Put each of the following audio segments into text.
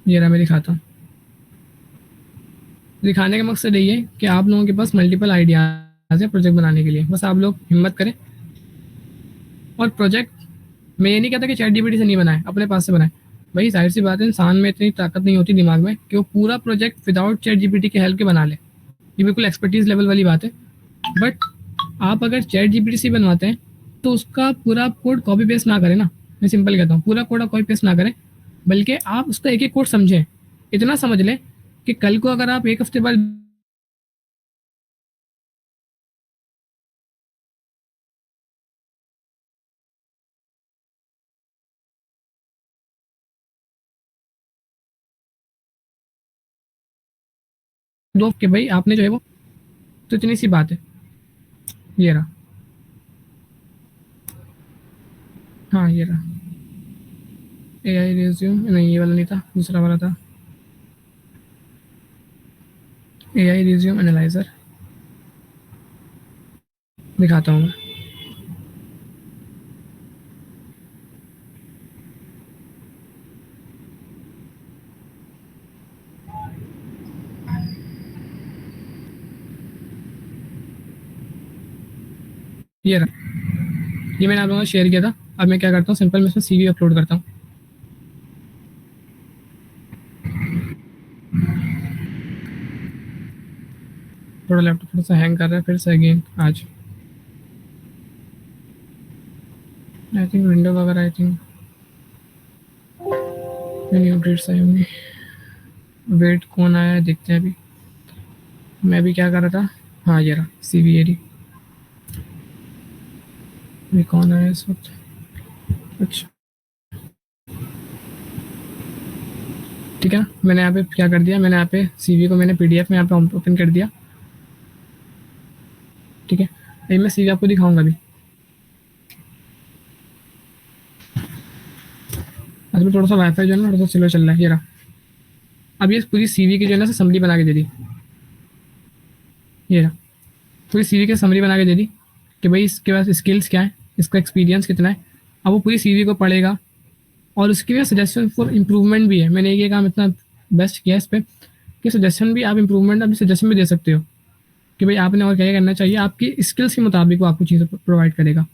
ये रहा मैं दिखाता हूँ। दिखाने का मकसद यही है कि आप लोगों के पास मल्टीपल आइडियाज़ हैं प्रोजेक्ट बनाने के लिए, बस आप लोग हिम्मत करें। और प्रोजेक्ट मैं ये नहीं कहता कि चैट जीपीटी से नहीं बनाए, अपने पास से बनाए। भाई जाहिर सी बात है, इंसान में इतनी ताकत नहीं होती दिमाग में कि वो पूरा प्रोजेक्ट विदाउट चैट जीपीटी के हेल्प के बना ले। ये बिल्कुल एक्सपर्टीज लेवल वाली बात है। बट आप अगर चैट जीपीटी से बनवाते हैं तो उसका पूरा कोड कॉपी पेस्ट ना करें ना। मैं सिंपल कहता हूँ, पूरा कोड आप कॉपी पेस्ट ना करें, बल्कि आप उसका एक एक कोड समझें। इतना समझ लें कि कल को अगर आप एक हफ्ते बाद दो कि भाई आपने जो है वो, तो इतनी सी बात है। ये रहा। हाँ ये रहा। ए आई रिज्यूम नहीं, ये वाला नहीं था, दूसरा वाला था। ए आई रिज्यूम एनालाइजर दिखाता हूँ मैं। ये रहा। ये मैंने आप लोगों को शेयर किया था। अब मैं क्या करता हूँ, सिंपल मैं इसमें सीवी अपलोड करता हूँ। थोड़ा लैपटॉप थोड़ा सा हैंग कर रहा है फिर से अगेन आज। आई थिंक विंडो वगैरह, आई थिंक न्यू अपडेट्स आई होंगी। वेट कौन आया है देखते हैं अभी। मैं भी क्या कर रहा था। हाँ ये रहा सी वी एडी। अभी कौन आया इस वक्त। अच्छा ठीक है ना, मैंने यहाँ पे क्या कर दिया, मैंने यहाँ पे सीवी को मैंने पीडीएफ में यहाँ पे ओपन कर दिया। ठीक है, अभी मैं सीवी आपको दिखाऊंगा अभी। अभी थोड़ा सा वाईफाई जो है ना थोड़ा सा स्लो चल रहा है। ये रहा। अब ये पूरी सीवी की जो है ना समरी बना के दे दी। ये रहा, पूरी सीवी की समरी बना के दे दी कि भाई इसके पास स्किल्स क्या है, इसका एक्सपीरियंस कितना है। अब वो पूरी सीवी को पढ़ेगा और उसके लिए सजेशन फॉर इम्प्रूवमेंट भी है। मैंने ये काम इतना बेस्ट किया इस पर कि सजेशन भी आप इम्प्रूवमेंट अपनी सजेशन भी दे सकते हो कि भाई आपने और क्या क्या करना चाहिए। आपकी स्किल्स के मुताबिक वो आपको चीज़ें प्रोवाइड करेगा।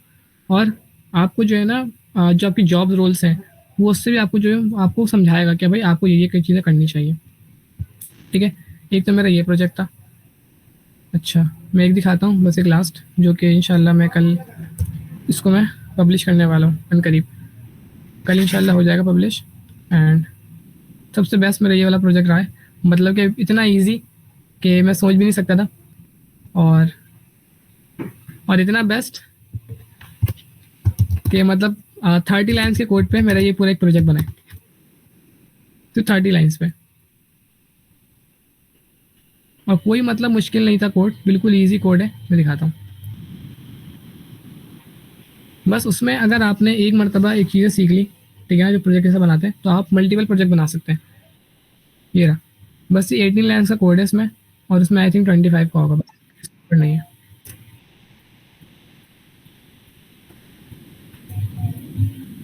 और आपको जो है ना जो आपकी जॉब रोल्स हैं वो उससे भी आपको जो है आपको समझाएगा कि भाई आपको ये कई चीज़ें करनी चाहिए। ठीक है, एक तो मेरा ये प्रोजेक्ट था। अच्छा, मैं एक दिखाता हूँ बस, एक लास्ट, जो कि इंशाल्लाह मैं कल इसको मैं पब्लिश करने वाला हूँ अनकरीब। कल इंशाल्लाह हो जाएगा पब्लिश। एंड सबसे बेस्ट मेरा ये वाला प्रोजेक्ट रहा है, मतलब कि इतना ईजी कि मैं सोच भी नहीं सकता था। और इतना बेस्ट कि मतलब 30 लाइन्स के कोड पे मेरा ये पूरा एक प्रोजेक्ट बना है, सिर्फ 30 लाइन्स पे। और कोई मतलब मुश्किल नहीं था कोड, बिल्कुल ईजी कोड है। मैं दिखाता हूँ। बस उसमें अगर आपने एक मरतबा एक चीज़ें सीख ली, ठीक है, जो प्रोजेक्ट कैसे बनाते हैं, तो आप मल्टीपल प्रोजेक्ट बना सकते हैं। ये रहा। बस ये 18 लाइन्स का कोड है इसमें, और उसमें आई थिंक 25 का होगा, बस नहीं है।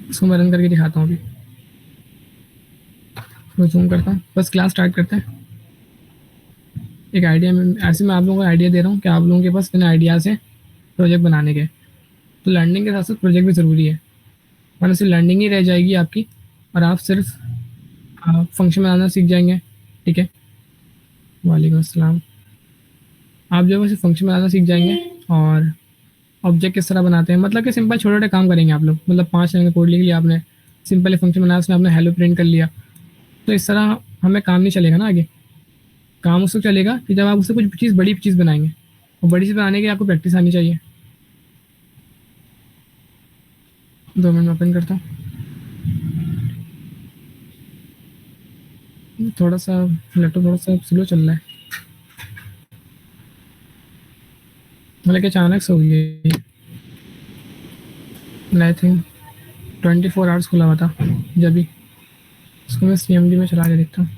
इसको मैं रन करके दिखाता हूँ अभी। मैं जूम करता हूँ, बस क्लास स्टार्ट करते हैं। एक आइडिया में ऐसे मैं आप लोगों को आइडिया दे रहा हूँ कि आप लोगों के पास इतने आइडियाज़ हैं प्रोजेक्ट बनाने के, तो लर्निंग के साथ साथ प्रोजेक्ट भी ज़रूरी है, वरना सिर्फ लर्निंग ही रह जाएगी आपकी और आप सिर्फ फंक्शन बनाना सीख जाएंगे। ठीक है, वालेकुम अस्सलाम। आप जो है सिर्फ फंक्शन बनाना सीख जाएंगे और ऑब्जेक्ट किस तरह बनाते हैं, मतलब कि सिंपल छोटे छोटे काम करेंगे आप लोग। मतलब 5 लाइन का कोड लिख लिया आपने, सिंपल फंक्शन बनाया, उसमें आपने हेलो प्रिंट कर लिया, तो इस तरह हमें काम नहीं चलेगा ना आगे। काम उसको चलेगा कि जब आप उससे कुछ चीज़ बड़ी चीज़ बनाएंगे, और बड़ी चीज़ बनाने के लिए आपको प्रैक्टिस आनी चाहिए। 2 मिनट में ओपन करता हूँ। थोड़ा सा लैपटॉप थोड़ा सा स्लो चल रहा है, मतलब कि अचानक से हो गई। आई थिंक 24 आवर्स खुला हुआ था जब भी। इसको मैं CMD में चला के देखता हूँ।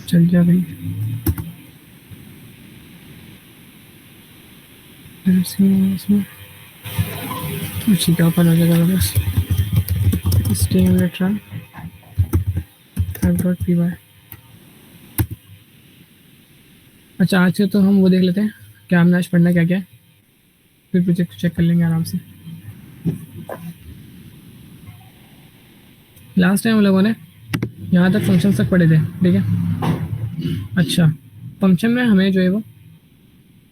चल गया भाई। इसमें ठीक है, ओपन हो जाएगा बस। Stimulate run .py। अच्छा, आज के तो हम वो देख लेते हैं क्या हमने आज पढ़ना क्या क्या है, फिर प्रोजेक्ट चेक कर लेंगे आराम से। लास्ट टाइम हम लोगों ने यहाँ तक फंक्शन तक पढ़े थे, ठीक है। अच्छा, फंक्शन में हमें जो है वो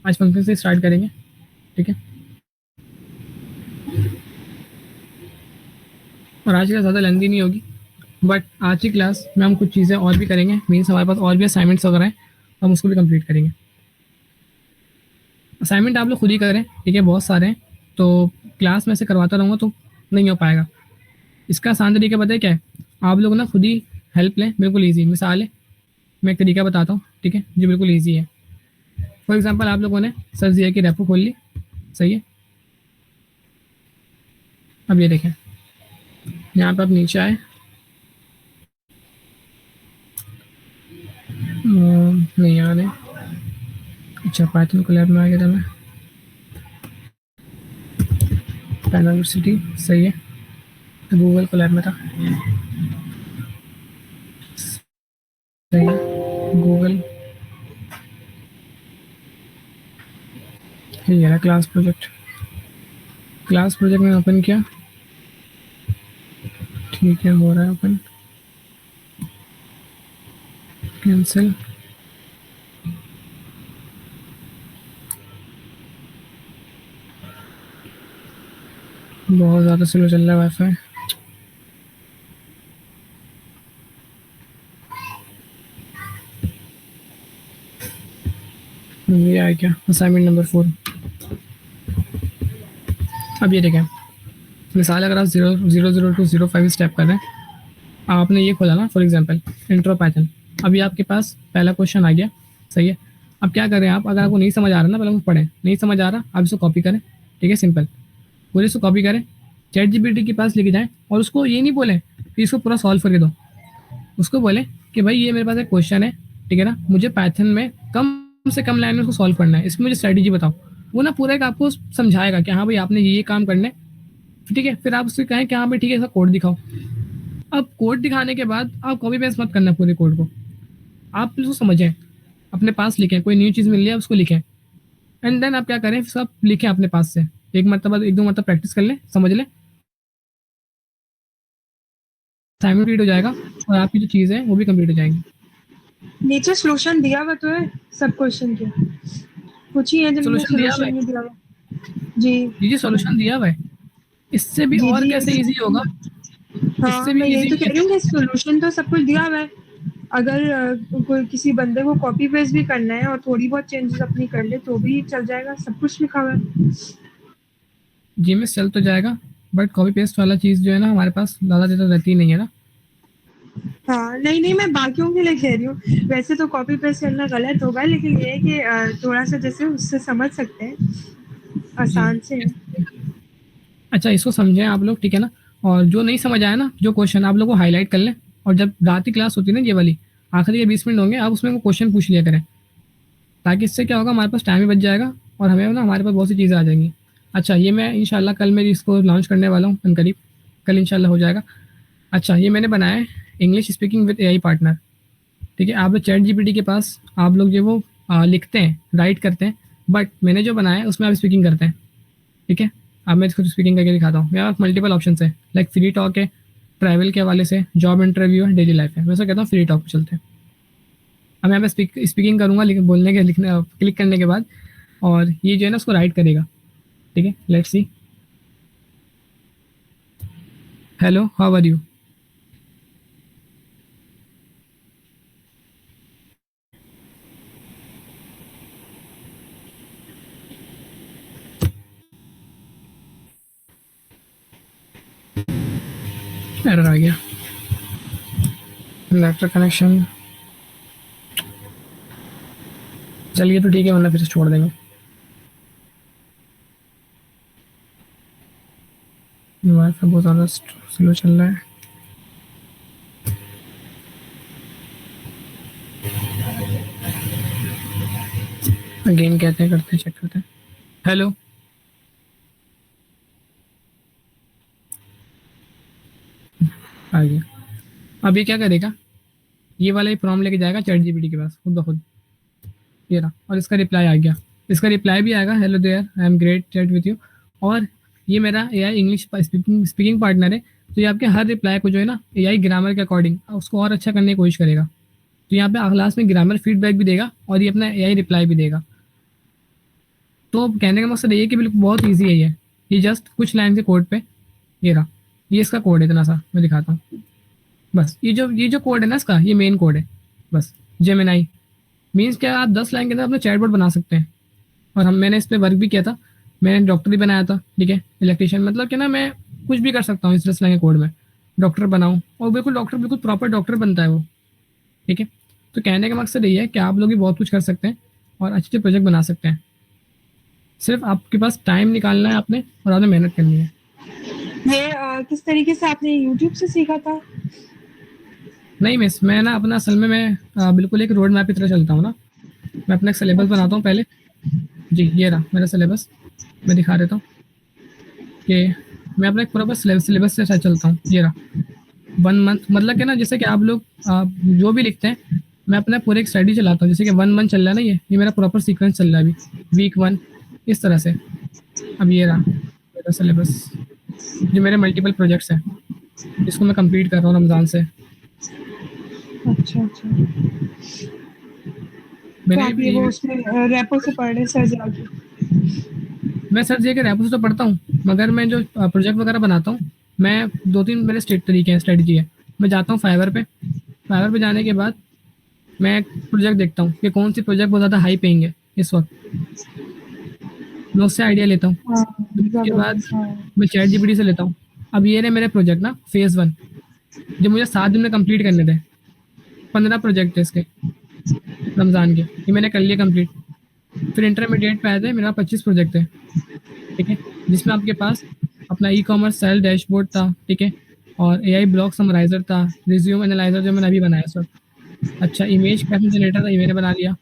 आज फंक्शन से स्टार्ट करेंगे, ठीक है। और आज का ज़्यादा लेंथी नहीं होगी, बट आज की क्लास में हम कुछ चीज़ें और भी करेंगे, मीन्स हमारे पास और भी असाइनमेंट्स वगैरह हैं, हम उसको भी कंप्लीट करेंगे। असाइनमेंट आप लोग खुद ही करें, ठीक है, बहुत सारे हैं, तो क्लास में से करवाता रहूँगा तो नहीं हो पाएगा। इसका आसान तरीका पता है क्या है, आप लोग ना खुद ही हेल्प लें, बिल्कुल ईजी मिसाल है। मैं एक तरीका बताता हूँ, ठीक है, जो बिल्कुल ईजी है। फॉर एग्जाम्पल आप लोगों ने सर्च दिया कि रेपो खोल ली, सही है। अब ये देखें, यहाँ पर आप नीचे आए, नहीं आ रहे। अच्छा, पाइथन कोलैब में आ गया था मैं, यूनिवर्सिटी, सही है। तो गूगल कोलैब में था, सही है। गूगल, ये रहा क्लास प्रोजेक्ट। क्लास प्रोजेक्ट में ओपन किया, ठीक है, हो रहा है ओपन। कैंसिल, बहुत ज़्यादा स्लो चल रहा है वाईफाई। ये आया क्या, असाइनमेंट नंबर 4। अब ये देखें, मिसाल अगर आप 0.00205 स्टेप कर रहे हैं, आपने ये खोला ना, फॉर एग्जांपल इंट्रो पाइथन, अभी आपके पास पहला क्वेश्चन आ गया, सही है। अब क्या करें आप, अगर आपको नहीं समझ आ रहा ना, पहले आप पढ़ें, नहीं समझ आ रहा आप इसको कॉपी करें, ठीक है, सिंपल। पूरे इसको कॉपी करें, चैट जीपीटी के पास लेके जाएं, और उसको ये नहीं बोले कि इसको पूरा सॉल्व करके दो, उसको बोले कि भाई ये मेरे पास एक क्वेश्चन है, ठीक है ना, मुझे पाइथन में कम से कम लाइन में उसको सॉल्व करना है, इसकी मुझे स्ट्रेटेजी बताओ। वो ना पूरा एक आपको समझाएगा कि हाँ भाई आपने ये काम करना है, ठीक है। फिर आप उससे कहें कि हाँ भाई ठीक है, इसका कोड दिखाओ। अब कोड दिखाने के बाद आप कॉपी पेस्ट मत करना पूरे कोड को, आप उसको समझें, अपने पास लिखें, कोई न्यू चीज़ मिल रही है उसको लिखें, एंड देन आप क्या करें, सब लिखें अपने पास से, एक मरतबा एक दो मरतबा प्रैक्टिस कर लें, समझ लें, असाइनमेंट कंप्लीट हो जाएगा और आपकी जो चीज़ है वो भी कंप्लीट हो जाएंगी। नीचे सोल्यूशन दिया हुआ तो है सब क्वेश्चन के, कुछ ही है जिनमें सोल्यूशन दिया हुआ सोल्यूशन है, नहीं दिया हुआ। जी जी सोल्यूशन दिया हुआ है, इससे भी जी और जी कैसे इजी होगा, हाँ, इससे भी मैं यही इजी तो कह रही हूँ कि सोल्यूशन तो सब कुछ दिया हुआ है। अगर कोई किसी बंदे को कॉपी पेस्ट भी करना है और थोड़ी बहुत चेंजेस अपनी कर ले तो भी चल जाएगा, सब कुछ लिखा हुआ है। जी में चल तो जाएगा, बट कॉपी पेस्ट वाला चीज़ जो है ना हमारे पास ज़्यादा देर तक रहती ही नहीं है ना। हाँ नहीं नहीं, मैं बाकियों के लिए कह रही हूँ, वैसे तो कॉपी पेस्ट करना गलत होगा, लेकिन ये है कि थोड़ा सा जैसे उससे समझ सकते हैं, जी, आसान से है। अच्छा इसको समझें आप लोग, ठीक है ना। और जो नहीं समझ आया ना, जो क्वेश्चन आप लोग को हाईलाइट कर लें, और जब रात की क्लास होती है ना ये वाली, आखिरी के 20 मिनट होंगे, आप उसमें वो क्वेश्चन पूछ लिया करें, ताकि इससे क्या होगा, हमारे पास टाइम भी बच जाएगा और हमें ना हमारे पास बहुत सी चीज़ें आ जाएंगी। अच्छा, ये मैं इंशाल्लाह कल मेरी इसको लॉन्च करने वाला हूँ करीब, कल इंशाल्लाह हो जाएगा। अच्छा, ये मैंने बनाया है English speaking with AI partner, ठीक है। आप लोग चैट जीपीटी के पास आप लोग जो वो लिखते हैं, राइट करते हैं, बट मैंने जो बनाया है उसमें आप स्पीकिंग करते हैं, ठीक है। अब मैं इसको स्पीकिंग करके दिखाता हूँ। मेरे पास मल्टीपल ऑप्शन है, लाइक फ्री टॉक है, ट्रैवल के हवाले से, जॉब इंटरव्यू है, डेली लाइफ है। मैं कहता हूँ फ्री टॉक पे चलते हैं। अब मैं यहाँ पे स्पीकिंग करूँगा, बोलने के लिखने क्लिक करने के बाद, और ये जो है ना उसको राइट करेगा, ठीक है। Let's see, hello how are you, error आ गया, नेटवर्क कनेक्शन। चलिए तो ठीक है, वरना फिर से छोड़ देंगे। वाईफाई बहुत ज़्यादा स्लो चल रहा है। अगेन कहते हैं, करते हैं, चेक करते हैं। हेलो, आ गया। अब ये क्या करेगा, ये वाला ही प्रॉम्प्ट लेके जाएगा चैट जीपीटी के पास खुद ब खुद, ये रहा, और इसका रिप्लाई आ गया। इसका रिप्लाई भी आएगा, hello there, I am great chat with you. और ये मेरा एआई इंग्लिश स्पीकिंग पार्टनर है, तो ये आपके हर रिप्लाई को जो है ना एआई ग्रामर के अकॉर्डिंग उसको और अच्छा करने की कोशिश करेगा। तो यहाँ पे क्लास में ग्रामर फीडबैक भी देगा और ये अपना एआई रिप्लाई भी देगा। तो कहने का मकसद ये है कि बिल्कुल बहुत ईजी है ये जस्ट कुछ लाइन के कोड पे, ये रहा, ये इसका कोड है, इतना सा मैं दिखाता हूँ। बस ये जो कोड है ना इसका, ये मेन कोड है बस। जेमिनाई मीन्स क्या, आप 10 लाइन के अंदर अपना चैटबॉट बना सकते हैं। और मैंने इस पर वर्क भी किया था, मैंने डॉक्टर भी बनाया था, ठीक है, इलेक्ट्रिशियन, मतलब कि ना मैं कुछ भी कर सकता हूँ इस 10 लाइन के कोड में, डॉक्टर बनाऊँ और बिल्कुल डॉक्टर, बिल्कुल प्रॉपर डॉक्टर बनता है वो, ठीक है। तो कहने का मकसद ये है कि आप लोग भी बहुत कुछ कर सकते हैं और अच्छे अच्छे प्रोजेक्ट बना सकते हैं। सिर्फ आपके पास टाइम निकालना है आपने, और आपने मेहनत करनी है। ये किस तरीके से आपने यूट्यूब से सीखा था? नहीं मिस, मैं ना अपना असल में मैं बिल्कुल एक रोड मैप की तरह चलता हूँ ना। मैं अपना एक सिलेबस बनाता हूँ पहले। जी ये रहा मेरा सिलेबस, मैं दिखा देता हूँ कि मैं अपना एक प्रॉपर सिलेबस से साथ चलता हूँ। ये रहा 1 मंथ, मतलब कि ना जैसे कि आप लोग जो भी लिखते हैं, मैं अपना पूरे एक स्टडी चलाता हूँ। जैसे कि 1 मंथ चल रहा है ना, ये मेरा प्रॉपर सीक्वेंस चल रहा है अभी, वीक 1 इस तरह से। अब ये रहा मेरा सिलेबस, जो मेरे मल्टीपल प्रोजेक्ट्स हैं जिसको मैं कंप्लीट कर रहा हूँ रमज़ान से। अच्छा अच्छा, तो मैंने आप ये भी, वो उसमें रेपो से पढ़ रहे सर जाके? मैं सर जी के रैपों से तो पढ़ता हूँ, मगर मैं जो प्रोजेक्ट वगैरह बनाता हूँ, मैं 2-3 मेरे स्टेट तरीके हैं, स्ट्रेटजी है। मैं जाता हूँ फाइवर पे, फाइवर पे जाने के बाद मैं एक प्रोजेक्ट देखता हूँ कि कौन सी प्रोजेक्ट बहुत ज़्यादा हाई पेइंग है इस वक्त, मैं उससे आइडिया लेता हूँ। हाँ, फिर उसके बाद जबरदस्त, हाँ। मैं चैट जीपीटी से लेता हूँ। अब ये रहे मेरे प्रोजेक्ट ना, फेज़ 1, जो मुझे 7 दिन में कंप्लीट करने थे। 15 प्रोजेक्ट थे इसके रमज़ान के, ये मैंने कर लिए कंप्लीट। फिर इंटरमीडिएट पे आए थे, मेरा 25 प्रोजेक्ट थे, ठीक है, जिसमें आपके पास अपना ई कॉमर्स सेल डैशबोर्ड था, ठीक है, और एआई ब्लॉक समराइजर था, रिज्यूम एनालाइजर जो मैंने अभी बनाया सर, अच्छा इमेज कैप्शन जनरेटर था, ये मैंने बना लिया,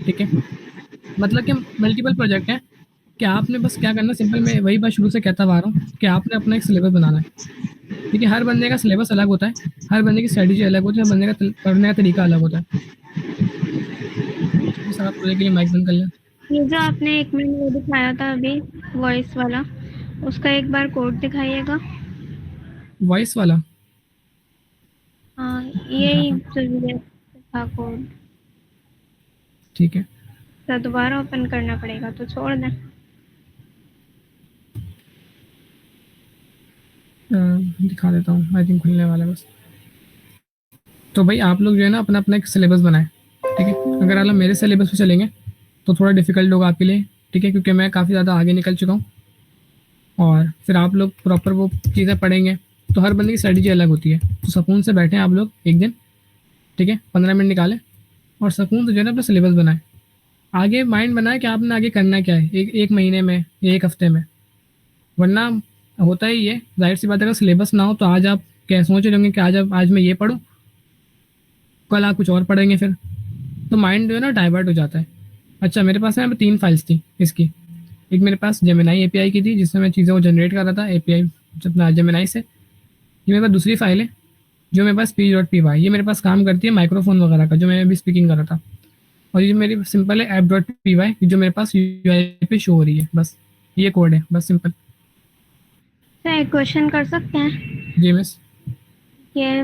ठीक है। मतलब कि मल्टीपल प्रोजेक्ट हैं कि आपने बस क्या करना, सिंपल मैं वही बात शुरू से कहता आ रहा हूँ कि आपने अपना एक सिलेबस बनाना है। देखिए हर बंदे का सिलेबस अलग होता है, हर बंदे की स्ट्रेटजी अलग होती है, हर बंदे का पढ़ने का तरीका अलग होता है। जी सर, आप पूरे के लिए माइक बंद कर लें। ये जो आपने एक मैंने वो दिखाया था अभी वॉइस वाला, उसका एक बार कोड दिखाइएगा। वॉइस वाला हाँ, दिखाता यही हूँ, जो था कोड, ठीक है। तो दोबारा ओपन करना पड़ेगा, तो छोड़ दें। दिखा देता हूँ, आई थिंक खुलने वाला है बस। तो भाई आप लोग जो है ना अपना अपना एक सिलेबस बनाएं, ठीक है। अगर आप मेरे सिलेबस पे चलेंगे तो थोड़ा डिफिकल्ट होगा आपके लिए, ठीक है, क्योंकि मैं काफ़ी ज़्यादा आगे निकल चुका हूँ। और फिर आप लोग प्रॉपर वो चीज़ें पढ़ेंगे, तो हर बंदे की स्ट्रेटजी अलग होती है। तो सुकून से बैठें आप लोग एक दिन, ठीक है, 15 मिनट निकालें और सुकून से जो है ना अपना सिलेबस बनाएं। आगे माइंड बनाए कि आपने आगे करना क्या है, एक महीने में या एक हफ्ते में। वरना होता ही है, जाहिर सी बात है, अगर सिलेबस ना हो तो आज आप क्या सोच रहे होंगे कि आज मैं ये पढ़ूँ, कल आप कुछ और पढ़ेंगे फिर, तो माइंड जो है ना डाइवर्ट हो जाता है। अच्छा मेरे पास यहाँ पे 3 फाइल्स थी इसकी। एक मेरे पास जेमिनाई एपीआई की थी, जिससे मैं चीज़ों को जनरेट कर रहा था एपीआई अपना जेमिनाई से। ये मेरे पास दूसरी फाइल है जो मेरे पास speech.py, ये मेरे पास काम करती है माइक्रोफोन वगैरह का, जो मैं अभी स्पीकिंग कर रहा था। और ये मेरी सिंपल है app.py, जो मेरे पास यूआई पे शो हो रही है, बस ये कोड है, बस सिंपल। तो एक क्वेश्चन कर सकते हैं? जी मिस। ये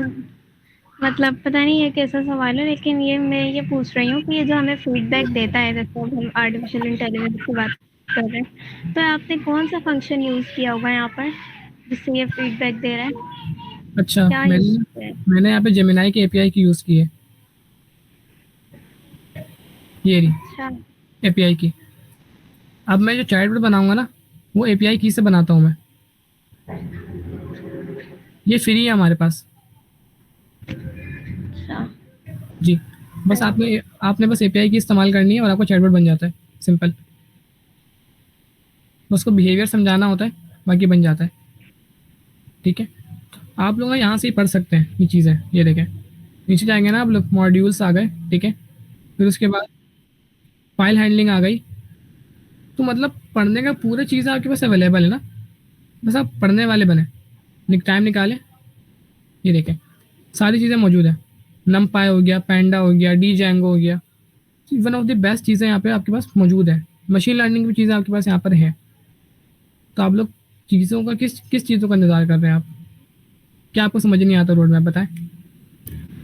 मतलब पता नहीं ये कैसा सवाल है, लेकिन ये मैं ये पूछ रही हूँ कि ये जो हमें फीडबैक देता है, जैसे अब हम आर्टिफिशियल इंटेलिजेंस की बात कर रहे हैं, तो आपने कौन सा फंक्शन यूज़ किया होगा यहाँ पर जिससे ये फीडबैक दे रहा है? अच्छा क्या यूज़ किया है? मैंने यहाँ पे जेमिनाई की एपीआई की यूज़ की है, ये रही अच्छा, एपीआई की। अब मैं जो चैटबॉट बनाऊंगा ना, वो एपीआई की से बनाता हूँ मैं, ये फ्री है हमारे पास। अच्छा। जी, बस आपने आपने बस एपीआई की इस्तेमाल करनी है और आपका चैटबॉट बन जाता है, सिंपल। उसको बिहेवियर समझाना होता है, बाकी बन जाता है, ठीक है। आप लोग ना यहाँ से ही पढ़ सकते हैं ये चीज़ें, ये देखें नीचे जाएंगे ना आप लोग, मॉड्यूल्स आ गए, ठीक है, फिर उसके बाद फाइल हैंडलिंग आ गई। तो मतलब पढ़ने का पूरा चीज़ आपके पास अवेलेबल है ना, बस आप पढ़ने वाले बने, टाइम निकालें ये देखें सारी चीज़ें मौजूद है। नमपाई हो गया, पैंडा हो गया, डी जैंगो हो गया, वन ऑफ द बेस्ट चीज़ें यहाँ पे आपके पास मौजूद है। मशीन लर्निंग की चीज़ें आपके पास यहाँ पर है। तो आप लोग चीज़ों का किस किस चीज़ों का इंतज़ार कर रहे हैं आप? क्या आपको समझ नहीं आता रोड मैप बताएं?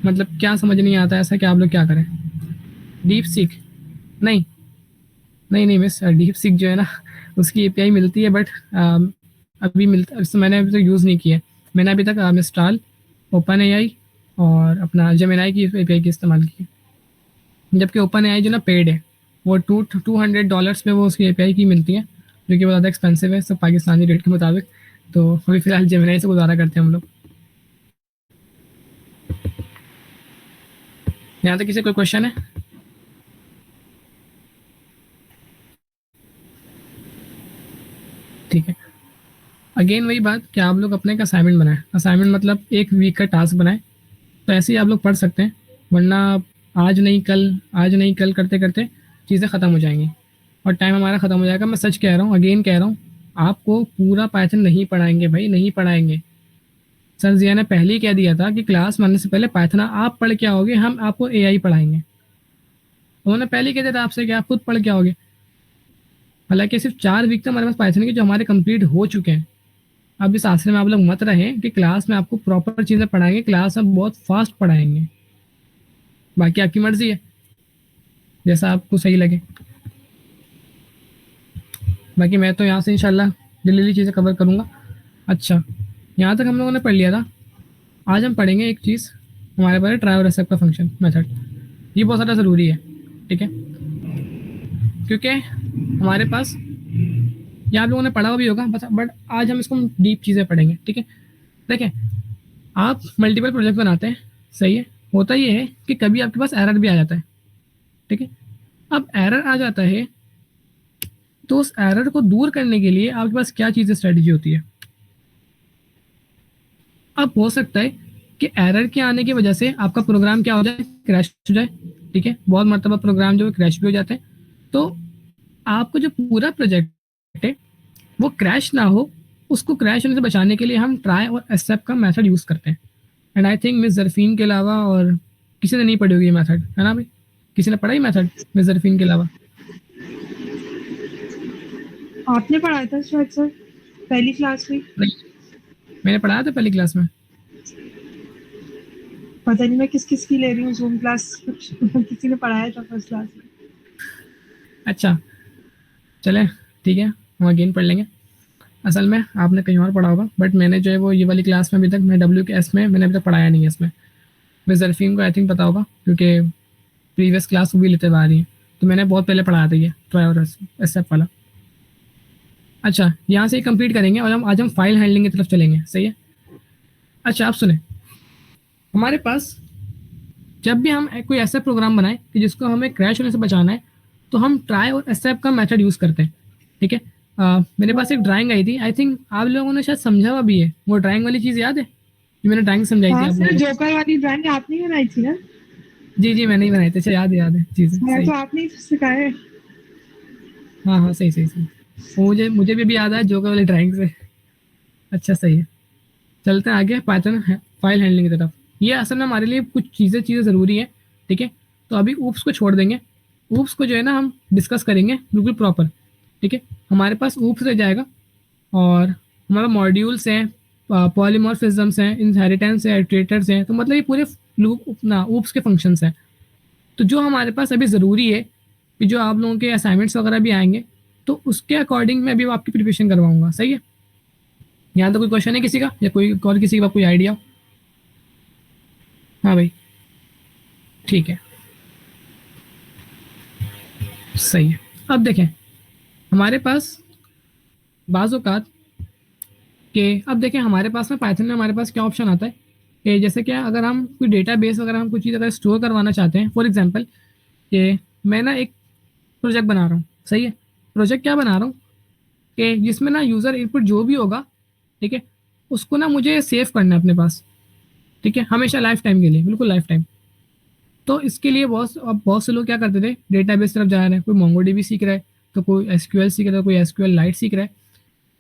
मतलब क्या समझ नहीं आता ऐसा कि आप लोग क्या करें? डीप सीक नहीं, नहीं नहीं मिस, डीप सीक जो है ना उसकी एपीआई मिलती है, बट अभी मिलता मैंने अभी तक यूज़ नहीं किया है। मैंने अभी तक मिस्ट्राल, ओपन एआई और अपना जेमिनाई की एपीआई की इस्तेमाल की है। जबकि ओपन एआई जो ना पेड है, वो $200 पे वो उसकी एपीआई की मिलती है, जो कि बहुत ज़्यादा एक्सपेंसिव है सब पाकिस्तानी रेट के मुताबिक। तो अभी फ़िलहाल जेमिनाई से गुजारा करते हैं हम लोग। यहाँ तक किसी कोई क्वेश्चन है? ठीक है, अगेन वही बात कि आप लोग अपने एक असाइनमेंट बनाएं। असाइनमेंट मतलब एक वीक का टास्क बनाएं। तो ऐसे ही आप लोग पढ़ सकते हैं, वरना आज नहीं कल, आज नहीं कल करते करते चीज़ें ख़त्म हो जाएंगी और टाइम हमारा ख़त्म हो जाएगा। मैं सच कह रहा हूँ, अगेन कह रहा हूँ, आपको पूरा पाइथन नहीं पढ़ाएंगे भाई, नहीं पढ़ाएंगे। सर जिया ने पहले ही कह दिया था कि क्लास में आने से पहले पाइथन आप पढ़ के आओगे, हम आपको एआई पढ़ाएंगे। उन्होंने पहले ही कह दिया था आपसे कि आप खुद पढ़ के आओगे। हालांकि सिर्फ 4 वीक तो हमारे पास पाइथन के जो हमारे कंप्लीट हो चुके हैं। अब इस आशय में आप लोग मत रहें कि क्लास में आपको प्रॉपर चीज़ें पढ़ाएंगे, क्लास में बहुत फास्ट पढ़ाएंगे। बाकी आपकी मर्जी है, जैसा आपको सही लगे। बाकी मैं तो यहाँ से इंशाल्लाह जल्दी चीज़ें कवर करूँगा। अच्छा, यहाँ तक हम लोगों ने पढ़ लिया था। आज हम पढ़ेंगे एक चीज़, हमारे पास ट्राई और एक्सेप्ट का फंक्शन मेथड। ये बहुत ज़्यादा ज़रूरी है, ठीक है, क्योंकि हमारे पास ये आप लोगों ने पढ़ा भी होगा, बट आज हम इसको डीप चीज़ें पढ़ेंगे, ठीक है। देखें, आप मल्टीपल प्रोजेक्ट बनाते हैं, सही है। होता ये है कि कभी आपके पास एरर भी आ जाता है, ठीक है। अब एरर आ जाता है तो उस एरर को दूर करने के लिए आपके पास क्या चीज़ स्ट्रेटजी होती है? अब हो सकता है कि एरर के आने की वजह से आपका प्रोग्राम क्या हो जाए, क्रैश हो जाए, ठीक है। बहुत मरतबा प्रोग्राम जो क्रैश भी हो जाते हैं। तो आपको जो पूरा प्रोजेक्ट है वो क्रैश ना हो, उसको क्रैश होने से बचाने के लिए हम ट्राई और एक्सेप्ट का मेथड यूज़ करते हैं। एंड आई थिंक मिस जरफीन के अलावा और किसी ने नहीं पढ़ी होगी ये मेथड, है ना भाई? किसी ने पढ़ा ही मेथड मिस जरफीन के अलावा? आपने पढ़ाया था शायद सर पहली क्लास में। नहीं, मैंने पढ़ाया था पहली क्लास में। पता नहीं मैं किस किस की ले रही हूँ जूम क्लास किसी ने पढ़ाया था फर्स्ट क्लास में। अच्छा चले, ठीक है, हम अगेन पढ़ लेंगे। असल में आपने कहीं और पढ़ा होगा, बट मैंने जो है वो ये वाली क्लास में अभी तक, मैं WS में मैंने अभी तक पढ़ाया नहीं है इसमें। मिस जरफीन को आई थिंक पता होगा, क्योंकि प्रीवियस क्लास वो भी लेते हुए आ रही है। तो मैंने बहुत पहले पढ़ाया था ये ट्राई और एक्सेप्ट वाला। अच्छा, यहाँ से ही कंप्लीट करेंगे और हम आज हम फाइल हैंडलिंग की तरफ चलेंगे, सही है। अच्छा आप सुने, हमारे पास जब भी हम कोई ऐसा प्रोग्राम बनाए कि जिसको हमें क्रैश होने से बचाना है, तो हम ट्राई और एक्सेप्ट का मेथड यूज़ करते हैं, ठीक है। मेरे पास एक ड्राइंग आई थी, आई थिंक आप लोगों ने शायद समझा हुआ भी है। वो ड्राइंग वाली चीज़ याद है जो मैंने ड्राइंग समझाई थी हाँ आप सर, लोगों को? जोकर वाली ड्राइंग आपने ही बनाई थी ना? जी जी मैंने ही बनाई थी, अच्छा याद है चीज़ें, मैं सही। तो आपने ही सिखाया है। हाँ हाँ सही सही सही, वो मुझे भी अभी याद आया जोकर वाली ड्राइंग से। अच्छा सही है, चलते हैं आगे पाइथन फाइल हैंडलिंग की तरफ। ये असल में हमारे लिए कुछ चीज़ें ज़रूरी है, ठीक है। तो अभी ऊप्स को छोड़ देंगे, ऊप्स को जो है ना हम डिस्कस करेंगे बिल्कुल प्रॉपर, ठीक है। हमारे पास ऊप्स रह जाएगा और हमारा मॉड्यूल्स हैं, पॉलीमॉर्फिज्म्स हैं, इनहेरिटेंस है, इटरेटर्स हैं। तो मतलब ये पूरे लूप ना ऊप्स के फंक्शंस हैं। तो जो हमारे पास अभी ज़रूरी है कि जो आप लोगों के असाइनमेंट्स वगैरह भी आएंगे, तो उसके अकॉर्डिंग मैं अभी आपकी प्रिपरेशन करवाऊंगा, सही है। यहाँ तो कोई क्वेश्चन है किसी का, या कोई और किसी का कोई आइडिया? हाँ भाई, ठीक है, सही है। अब देखें, हमारे पास बाज़ औक़ात के, अब देखें हमारे पास में पाइथन में हमारे पास क्या ऑप्शन आता है कि जैसे क्या, अगर हम कोई डेटाबेस वगैरह हम कुछ चीज़ अगर स्टोर करवाना चाहते हैं, फॉर एग्जांपल कि मैं ना एक प्रोजेक्ट बना रहा हूँ, सही है। प्रोजेक्ट क्या बना रहा हूँ कि जिसमें ना यूज़र इनपुट जो भी होगा, ठीक है, उसको ना मुझे सेव करना है अपने पास, ठीक है, हमेशा लाइफ टाइम के लिए, बिल्कुल लाइफ टाइम। तो इसके लिए बहुत से लोग क्या करते थे, डेटाबेस तरफ जा रहे हैं। कोई मोंगोडीबी सीख रहा है, तो कोई एसक्यूएल सीख रहा है, कोई एसक्यूएल लाइट सीख रहा है।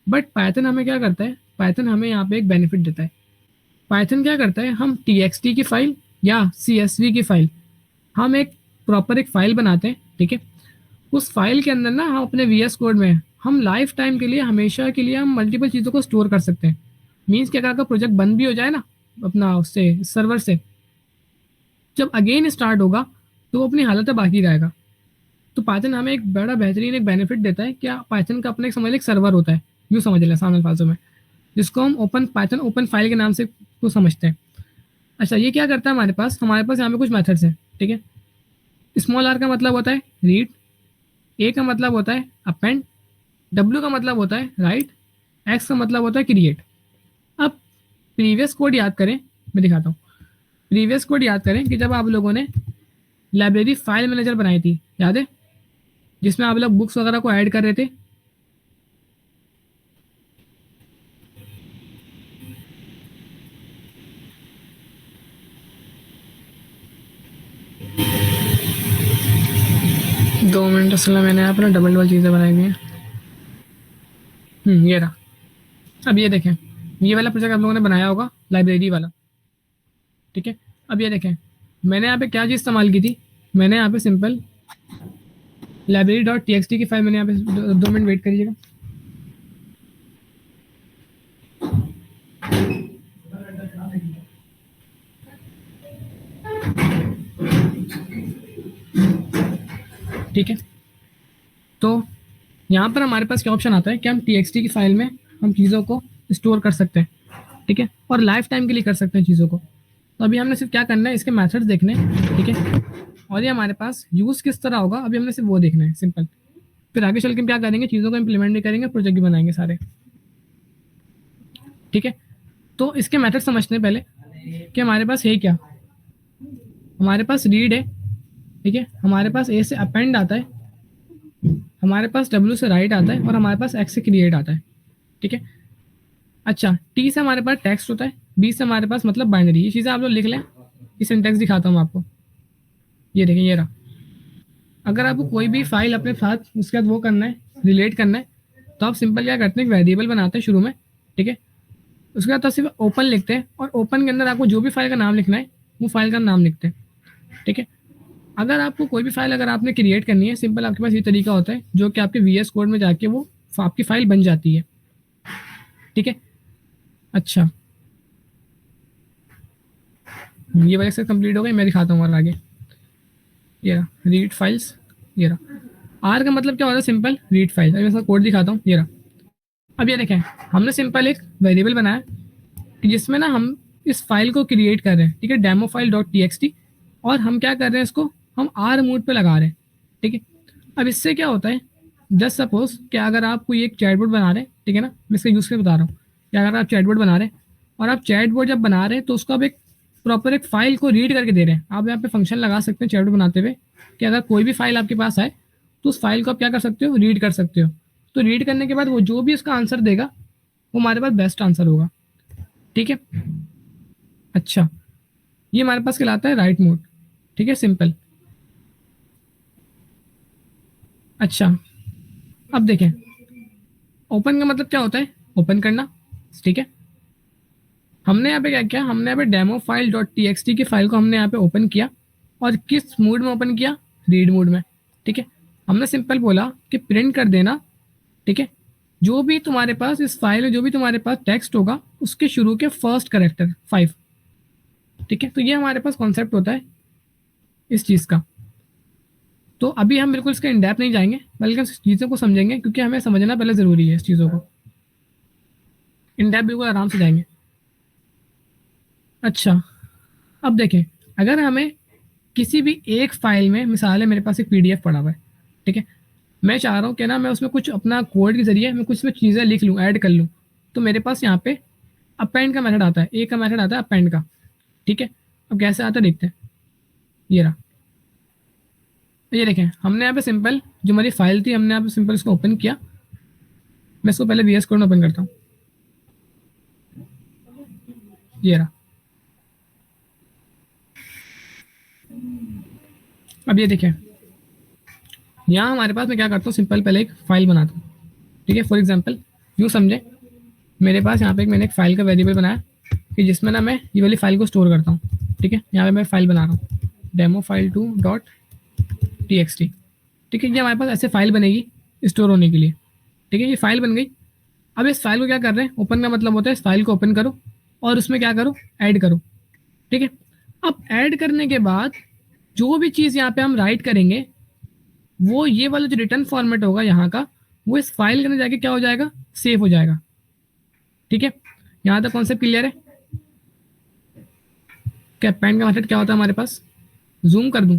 बट पाइथन हमें क्या करता है, पाइथन हमें यहाँ पे एक बेनिफिट देता है पाइथन क्या करता है, हम txt की फाइल या csv की फाइल, हम एक प्रॉपर एक फाइल बनाते हैं, ठीक है। उस फाइल के अंदर ना हम अपने VS कोड में हम लाइफ टाइम के लिए, हमेशा के लिए हम मल्टीपल चीज़ों को स्टोर कर सकते हैं। मीन्स कि अगर प्रोजेक्ट बंद भी हो जाए ना अपना उससे सर्वर से, जब अगेन स्टार्ट होगा तो वो अपनी हालत में बाकी रहेगा। तो पाइथन हमें एक बड़ा बेहतरीन एक बेनिफिट देता है। क्या पाइथन का अपना एक समझ एक सर्वर होता है, यूँ समझ लें सामान्य भाषा में, जिसको हम ओपन पाइथन ओपन फाइल के नाम से को समझते हैं। अच्छा, ये क्या करता है, हमारे पास यहाँ पे कुछ मेथड्स हैं, ठीक है। स्मॉल आर का मतलब होता है रीड, ए का मतलब होता है अपेंड, डब्ल्यू का मतलब होता है राइट, एक्स का मतलब होता है क्रिएट। अब प्रीवियस कोड याद करें, मैं दिखाता हूँ। प्रीवियस कोड याद करें कि जब आप लोगों ने लाइब्रेरी फाइल मैनेजर बनाई थी, याद है, जिसमें आप लोग बुक्स वगैरह को ऐड कर रहे थे। दो मिनट, असल में मैंने अपना डबल चीज़ें बनाई हुई हैं। ये रहा। अब ये देखें, ये वाला प्रोजेक्ट आप लोगों ने बनाया होगा, लाइब्रेरी वाला, ठीक है। अब ये देखें, मैंने यहाँ पे क्या चीज़ इस्तेमाल की थी, मैंने यहाँ पे सिंपल library.txt की फाइल मैंने यहाँ पे 2 मिनट वेट करिएगा। ठीक है, तो यहाँ पर हमारे पास क्या ऑप्शन आता है कि हम txt की फाइल में हम चीज़ों को स्टोर कर सकते हैं, ठीक है, और लाइफ टाइम के लिए कर सकते हैं चीज़ों को। तो अभी हमने सिर्फ क्या करना है, इसके मेथड्स देखने हैं, ठीक है, और ये हमारे पास यूज़ किस तरह होगा, अभी हमने सिर्फ वो देखना है सिंपल। फिर आगे चल के क्या करेंगे, चीज़ों को इम्प्लीमेंट भी करेंगे, प्रोजेक्ट भी बनाएंगे सारे, ठीक है। तो इसके मेथड समझते हैं पहले कि हमारे पास है क्या। हमारे पास रीड है, ठीक है, हमारे पास ए से अपेंड आता है, हमारे पास डब्ल्यू से राइट आता है, और हमारे पास एक्स से क्रिएट आता है, ठीक है। अच्छा, टी से हमारे पास टेक्स्ट होता है, बी से हमारे पास मतलब बाइनरी। ये चीज़ें आप लोग लिख लें, ये सिंटेक्स दिखाता हूँ आपको। ये देखिए, ये रहा। अगर आपको कोई भी फाइल अपने साथ उसके बाद वो करना है, रिलेट करना है, तो आप सिंपल क्या करते हैं, एक वेरिएबल बनाते हैं शुरू में, ठीक है। उसके बाद तो सिर्फ ओपन लिखते हैं, और ओपन के अंदर आपको जो भी फाइल का नाम लिखना है वो फाइल का नाम लिखते हैं, ठीक है। अगर आपको कोई भी फाइल अगर आपने क्रिएट करनी है, सिंपल आपके पास ये तरीका होता है, जो कि आपके VS कोड में जाके वो आपकी फाइल बन जाती है, ठीक है। अच्छा, ये वाला से कंप्लीट हो गई, मैं दिखाता हूँ और आगे। ये रहा रीड फाइल्स, ये रहा। आर का मतलब क्या होता है, सिंपल रीड फाइल। अभी इसका कोड दिखाता हूँ, ये रहा। अब ये देखें, हमने सिंपल एक वेरिएबल बनाया कि जिसमें ना हम इस फाइल को क्रिएट कर रहे हैं, ठीक है, डेमो फाइल .txt, और हम क्या कर रहे हैं, इसको हम आर मोड पे लगा रहे हैं, ठीक है। अब इससे क्या होता है, जस्ट सपोज कि अगर आप कोई एक चैटबॉट बना रहे हैं, ठीक है ना, मैं इसका यूज़ करके बता रहा हूँ कि अगर आप चैटबॉट बना रहे हैं, और आप चैटबॉट जब बना रहे हैं तो उसको आप एक प्रॉपर एक फाइल को रीड करके दे रहे हैं। आप यहाँ पे फंक्शन लगा सकते हैं चैटबॉट बनाते हुए कि अगर कोई भी फाइल आपके पास आए तो उस फाइल को आप क्या कर सकते हो, रीड कर सकते हो। तो रीड करने के बाद वो जो भी उसका आंसर देगा वो हमारे पास बेस्ट आंसर होगा, ठीक है। अच्छा, ये हमारे पास कहलाता है राइट मोड, ठीक है, सिंपल। अच्छा, अब देखें, ओपन का मतलब क्या होता है, ओपन करना, ठीक है। हमने यहाँ पे क्या किया, हमने यहाँ पे डेमो फाइल .txt की फाइल को हमने यहाँ पे ओपन किया, और किस मोड में ओपन किया, रीड मोड में, ठीक है। हमने सिंपल बोला कि प्रिंट कर देना, ठीक है, जो भी तुम्हारे पास इस फाइल में जो भी तुम्हारे पास टेक्स्ट होगा उसके शुरू के फर्स्ट कैरेक्टर 5, ठीक है। तो ये हमारे पास कॉन्सेप्ट होता है इस चीज़ का। तो अभी हम बिल्कुल इसके इन डेप्थ नहीं जाएंगे, बल्कि इस चीज़ों को समझेंगे, क्योंकि हमें समझना पहले ज़रूरी है इस चीज़ों को। इन डेप्थ बिल्कुल आराम से जाएंगे। अच्छा, अब देखें, अगर हमें किसी भी एक फाइल में, मिसाल है मेरे पास एक PDF पड़ा हुआ है, ठीक है, मैं चाह रहा हूँ कि ना मैं उसमें कुछ अपना कोड के ज़रिए मैं कुछ उसमें चीज़ें लिख लूँ, ऐड कर लूँ, तो मेरे पास यहाँ पे अपेंड का मेथड आता है, ए का मेथड आता है अपेंड का, ठीक है। अब कैसे आता है देखते हैं, ये रहा। ये देखें, हमने यहाँ पे सिंपल जो हमारी फाइल थी, हमने यहाँ पे सिंपल इसको ओपन किया। मैं इसको पहले VS कोड में ओपन करता हूँ, ये रहा। अब ये देखें, यहाँ हमारे पास मैं क्या करता हूँ, सिंपल पहले एक फाइल बनाता हूँ, ठीक है। फॉर एग्जांपल यूँ समझे, मेरे पास यहाँ पे मैंने एक फाइल का वेरिएबल बनाया कि जिसमें ना मैं ये वाली फाइल को स्टोर करता हूँ, ठीक है। यहाँ पे मैं फाइल बना रहा हूँ डेमो फाइल 2 डॉट txt, ठीक है। ये हमारे पास ऐसे फाइल बनेगी स्टोर होने के लिए, ठीक है। ये फाइल बन गई। अब इस फाइल को क्या कर रहे हैं, ओपन का मतलब होता है इस फाइल को ओपन करो और उसमें क्या करो, ऐड करो, ठीक है। अब ऐड करने के बाद जो भी चीज़ यहाँ पे हम राइट करेंगे वो ये वाला जो रिटर्न फॉर्मेट होगा यहाँ का, वो इस फाइल के अंदर जाके क्या हो जाएगा, सेव हो जाएगा, ठीक है। यहाँ तक कॉन्सेप्ट क्लियर है। क्या पेन का मेथड क्या होता है हमारे पास, जूम कर दूं,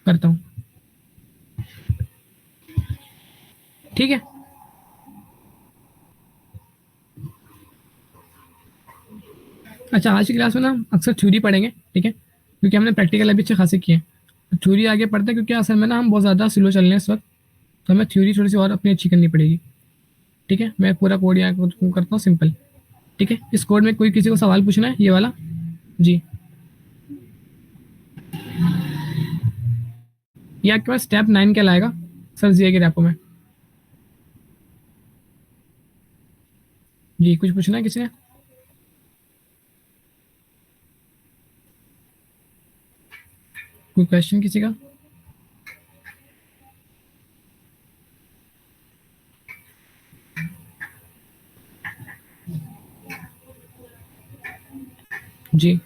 करता हूँ, ठीक है। अच्छा, आज की क्लास में ना हम अक्सर थ्योरी पढ़ेंगे, ठीक है, क्योंकि हमने प्रैक्टिकल अभी अच्छे खासे किए हैं। थ्योरी आगे पढ़ते हैं क्योंकि असल में ना हम बहुत ज़्यादा स्लो चल रहे हैं इस वक्त, तो हमें थ्योरी थोड़ी सी और अपनी अच्छी करनी पड़ेगी, ठीक है। मैं पूरा कोड यहाँ करता हूँ सिंपल, ठीक है। इस कोड में कोई किसी को सवाल पूछना है, ये वाला जी, ये आपके पास स्टेप 9 क्या लाएगा सर जी के रैपो में, जी कुछ पूछना है किसी ने, कोई क्वेश्चन किसी का, जी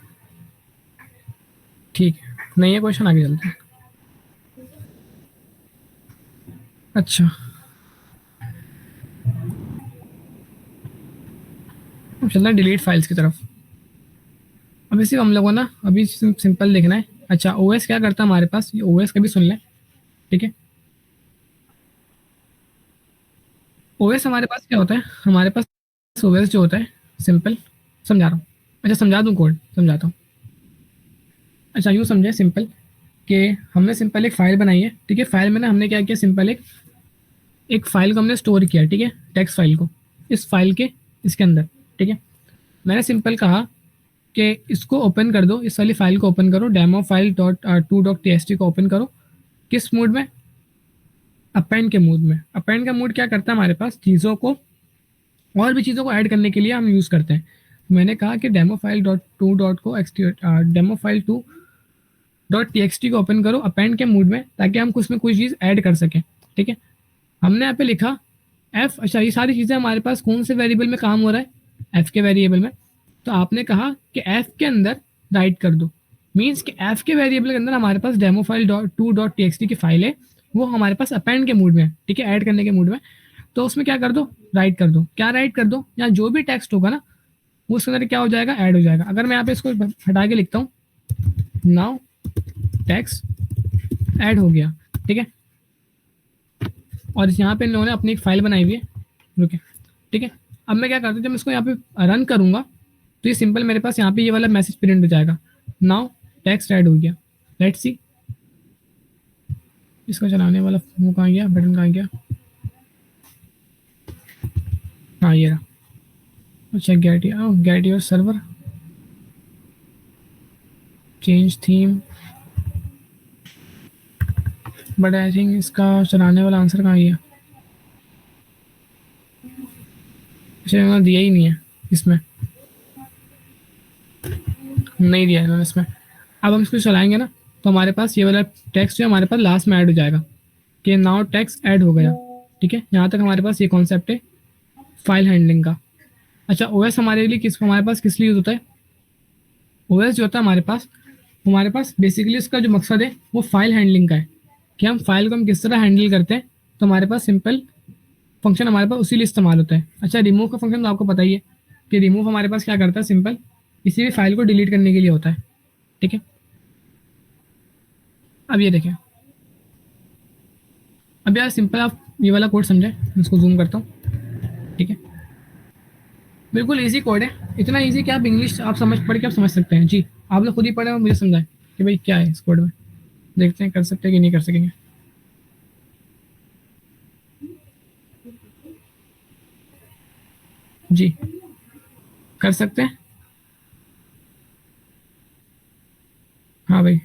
ठीक है, नहीं है क्वेश्चन, आगे चलते हैं। अच्छा, अब चलना है डिलीट फाइल्स की तरफ। अब इसी हम लोगों ना अभी सिंपल देखना है। अच्छा, ओएस क्या करता है हमारे पास, ये ओएस का भी सुन लें, ठीक है। ओएस हमारे पास क्या होता है, हमारे पास ओएस जो होता है सिंपल, समझा रहा हूँ, अच्छा समझा दूँ, कोड समझाता हूँ। अच्छा यूँ समझे सिंपल कि हमने सिंपल एक फ़ाइल बनाई है, ठीक है। फाइल में ना हमने क्या किया, सिंपल एक फ़ाइल को हमने स्टोर किया, ठीक है, टेक्स्ट फाइल को इस फाइल के इसके अंदर, ठीक है। मैंने सिंपल कहा कि इसको ओपन कर दो, इस वाली फाइल को ओपन करो, demo file two dot T को ओपन करो। किस मोड में, अपेंड के मोड में। अपेंड का मोड क्या करता है हमारे पास, चीज़ों को और भी चीज़ों को ऐड करने के लिए हम यूज़ करते हैं। मैंने कहा कि demo file dot to dot को डेमो फाइल 2 डॉट टी को ओपन करो अपेंड के मूड में, ताकि हम उसमें कोई चीज़ ऐड कर सकें, ठीक है। हमने यहाँ पे लिखा एफ, अच्छा ये सारी चीज़ें हमारे पास कौन से वेरिएबल में काम हो रहा है, एफ के वेरिएबल में। तो आपने कहा कि एफ के अंदर राइट कर दो, मीन्स कि एफ के वेरिएबल के अंदर हमारे पास demo file two dot T की फाइल है, वो हमारे पास अपेंड के मूड में है, ठीक है, ऐड करने के मूड में। तो उसमें क्या कर दो, राइट कर दो, क्या राइट कर दो, या जो भी टेक्स्ट होगा ना वो उसके अंदर क्या हो जाएगा, ऐड हो जाएगा। अगर मैं यहाँ पे इसको हटा के लिखता हूँ, नाउ टेक्स्ट ऐड हो गया, ठीक है। और यहाँ पे इन लोगों ने अपनी एक फाइल बनाई हुई है, रुके, ठीक है। अब मैं क्या करता हूँ, जब मैं इसको यहाँ पे रन करूँगा तो ये सिंपल मेरे पास यहाँ पे ये वाला मैसेज प्रिंट हो जाएगा, नाउ टेक्स्ट ऐड हो गया। लेट्स सी, इसको चलाने वाला वो कहाँ गया, बटन कहाँ गया, हाँ ये रहा। अच्छा get your server, change theme, but I think इसका चलाने वाला आंसर कहाँ गया, अच्छा इन्होंने दिया ही नहीं है इसमें, नहीं दिया इन्होंने इसमें। अब हम इसको चलाएंगे ना तो हमारे पास ये वाला टेक्स्ट जो हमारे पास लास्ट में ऐड हो जाएगा कि नाउ टेक्स्ट ऐड हो गया, ठीक है। यहाँ तक हमारे पास ये कॉन्सेप्ट है फाइल हैंडलिंग का। अच्छा ओएस हमारे लिए हमारे पास किस लिए यूज़ होता है, ओएस जो होता है हमारे पास बेसिकली इसका जो मकसद है वो फाइल हैंडलिंग का है, कि हम फाइल को हम किस तरह हैंडल करते हैं। तो हमारे पास सिंपल फंक्शन हमारे पास उसी लिए इस्तेमाल होता है। अच्छा रिमूव का फंक्शन तो आपको पता ही है कि रिमूव हमारे पास क्या करता है, सिंपल किसी भी फाइल को डिलीट करने के लिए होता है, ठीक है। अब ये देखें, अब यार सिंपल आप ये वाला कोड समझे, इसको जूम करता हूँ, ठीक है। बिल्कुल इजी कोड है, इतना इजी कि आप इंग्लिश आप पढ़ के आप समझ सकते हैं। जी आप लोग खुद ही पढ़े और मुझे समझाएं कि भाई क्या है इस कोड में, देखते हैं कर सकते हैं कि नहीं कर सकेंगे। जी कर सकते हैं, हाँ भाई।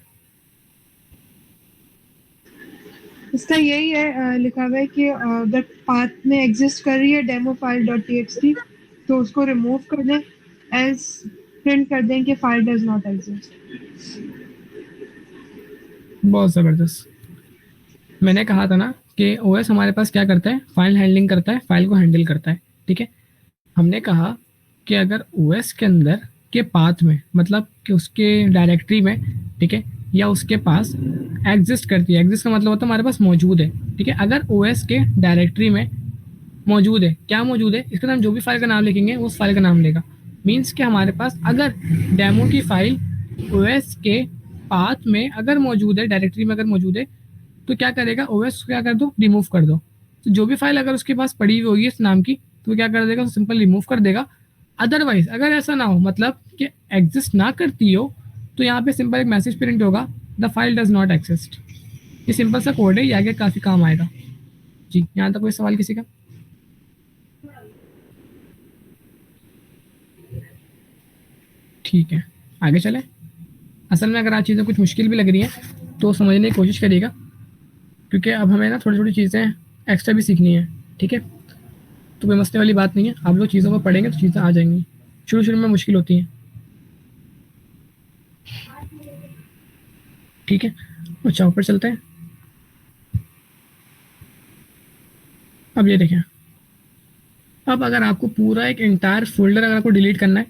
इसका यही है, लिखा हुआ है कि अगर पाथ में एग्जिस्ट कर रही है डेमो फाइल डॉट टी तो उसको रिमूव कर दें, एल्स प्रिंट कर दें कि फाइल डज नॉट एग्जिस्ट। बहुत ज़बरदस्त। मैंने कहा था ना कि ओएस हमारे पास क्या करता है, फाइल हैंडलिंग करता है, फाइल को हैंडल करता है, ठीक है। हमने कहा कि अगर ओएस के अंदर के पाथ में, मतलब कि उसके डायरेक्टरी में, ठीक है, या उसके पास एग्जिस्ट करती है, एग्जिस्ट का मतलब होता है हमारे पास मौजूद है, ठीक है। अगर ओएस के डायरेक्टरी में मौजूद है, क्या मौजूद है, इसके नाम जो भी फाइल का नाम लिखेंगे उस फाइल का नाम लेगा। मीन्स कि हमारे पास अगर डेमो की फाइल ओएस के पाथ में अगर मौजूद है, डायरेक्टरी में अगर मौजूद है, तो क्या करेगा ओएस, क्या कर दो, रिमूव कर दो। तो जो भी फाइल अगर उसके पास पड़ी हुई होगी इस नाम की, तो क्या कर देगा, सिंपल रिमूव कर देगा। अदरवाइज अगर ऐसा ना हो, मतलब कि एग्जिस्ट ना करती हो, तो यहाँ पे सिंपल एक मैसेज प्रिंट होगा, the file does not exist. ये सिंपल सा कोड है, ये आगे काफ़ी काम आएगा। जी, यहाँ तक कोई सवाल किसी का? ठीक है, आगे चले। असल में अगर आज चीज़ें कुछ मुश्किल भी लग रही हैं तो समझने की कोशिश करिएगा, क्योंकि अब हमें ना थोड़ी थोड़ी चीज़ें एक्स्ट्रा भी सीखनी है, ठीक है। तो कोई मसले वाली बात नहीं है, आप लोग चीज़ों को पढ़ेंगे तो चीज़ें आ जाएंगी। शुरू शुरू में मुश्किल होती हैं, ठीक है। अच्छा, ऊपर चलते हैं। अब ये देखें, अब अगर आपको पूरा एक इंटायर फोल्डर अगर आपको डिलीट करना है,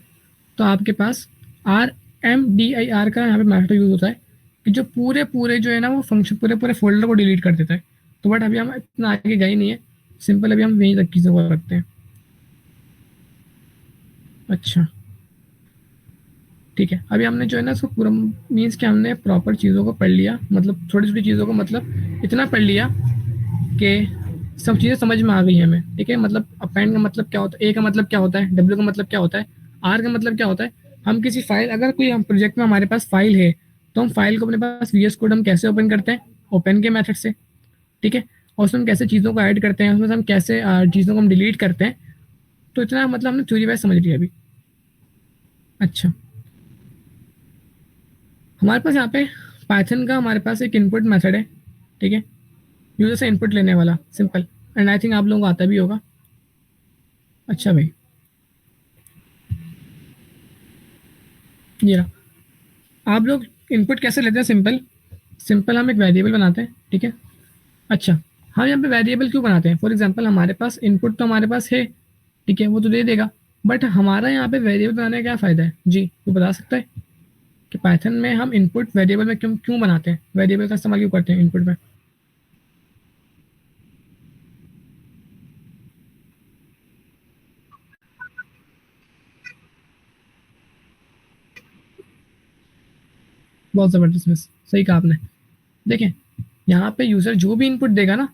तो आपके पास RMDIR का यहाँ पे मेथड यूज़ होता है कि जो पूरे पूरे जो है ना वो फंक्शन पूरे पूरे फोल्डर को डिलीट कर देता है। तो बट अभी हम इतना आगे गए नहीं है, सिंपल अभी हम यहीं तक चीज़ों को रखते हैं। अच्छा, ठीक है। अभी हमने जो है ना इसको पूरा मीन्स कि हमने प्रॉपर चीज़ों को पढ़ लिया, मतलब छोटी छोटी चीज़ों को, मतलब इतना पढ़ लिया कि सब चीज़ें समझ में आ गई हमें, ठीक है। मतलब अपेंड का मतलब क्या होता है, ए का मतलब क्या होता है, डब्ल्यू का मतलब क्या होता है, आर का मतलब क्या होता है। हम किसी फाइल, अगर कोई हम प्रोजेक्ट में हमारे पास फाइल है, तो हम फाइल को अपने पास VS कोड हम कैसे ओपन करते हैं, ओपन के मेथड से, ठीक है। और उसमें हम कैसे चीज़ों को ऐड करते हैं, उसमें हम कैसे चीज़ों को हम डिलीट करते हैं। तो इतना मतलब हमने थ्योरी वाइज समझ लिया अभी। अच्छा, हमारे पास यहाँ पे पाइथन का हमारे पास एक इनपुट मेथड है, ठीक है, यूजर से इनपुट लेने वाला, सिंपल। एंड आई थिंक आप लोगों को आता भी होगा। अच्छा भाई, ये रहा। आप लोग इनपुट कैसे लेते हैं, सिंपल सिंपल हम एक वेरिएबल बनाते हैं, ठीक है। अच्छा, हम यहाँ पे वेरिएबल क्यों बनाते हैं, फॉर एग्जांपल हमारे पास इनपुट तो हमारे पास है, ठीक है, वो तो दे देगा, बट हमारा यहाँ पे वेरिएबल बनाने का क्या फ़ायदा है जी, तो बता सकता है कि पाइथन में हम इनपुट वेरिएबल में क्यों क्यों बनाते हैं, वेरिएबल का इस्तेमाल क्यों करते हैं इनपुट में? बहुत ज़बरदस्त मिस, सही कहा आपने। देखें, यहाँ पे यूज़र जो भी इनपुट देगा ना,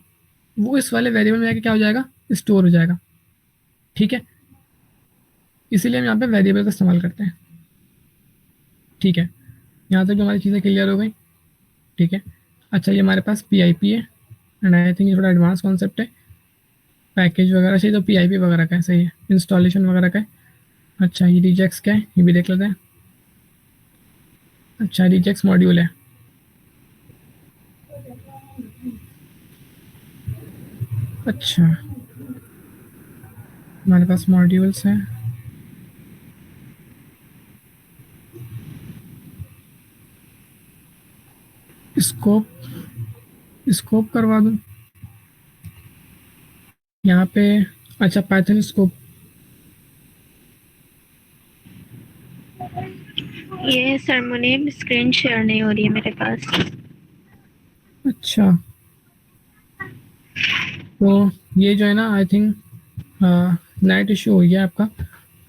वो इस वाले वेरिएबल में जाके क्या हो जाएगा, स्टोर हो जाएगा, ठीक है। इसीलिए हम यहाँ पे वेरिएबल का इस्तेमाल करते हैं, ठीक है। यहाँ तक जो हमारी चीज़ें क्लियर हो गई, ठीक है। अच्छा, ये हमारे पास PIP है, एंड आई थिंक ये थोड़ा एडवांस कॉन्सेप्ट है, पैकेज वगैरह से तो PIP वगैरह का है, सही है, इंस्टॉलेशन वगैरह का है। अच्छा, ये रिजेक्स क्या है, ये भी देख लेते हैं। अच्छा, रिजेक्स मॉड्यूल है। अच्छा, हमारे पास मॉड्यूल्स हैं। स्कोप स्कोप करवा दूँ यहाँ पे। अच्छा, पाइथन स्कोप, ये सर मुनीब स्क्रीन शेयर नहीं हो रही है मेरे पास। अच्छा, तो ये जो है ना आई थिंक नेट इशू हो गया आपका।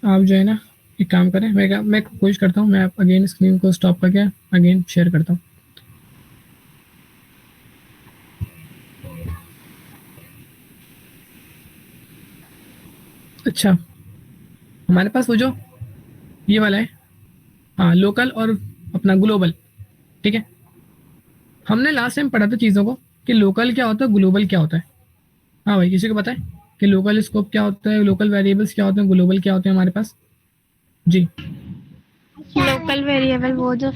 आप जो है ना एक काम करें, मैं कोशिश करता हूँ, मैं अगेन स्क्रीन को स्टॉप करके अगेन शेयर करता हूँ। अच्छा, हमारे पास वो जो ये वाला है, हाँ, लोकल और अपना ग्लोबल, ठीक है। हमने लास्ट टाइम पढ़ा था चीज़ों को कि लोकल क्या होता है, ग्लोबल क्या होता है। हाँ भाई, किसी को पता है कि लोकल स्कोप क्या होता है, लोकल वेरिएबल्स क्या होते हैं, ग्लोबल क्या होते हैं हमारे पास? जी, लोकल वेरिएबल वो जो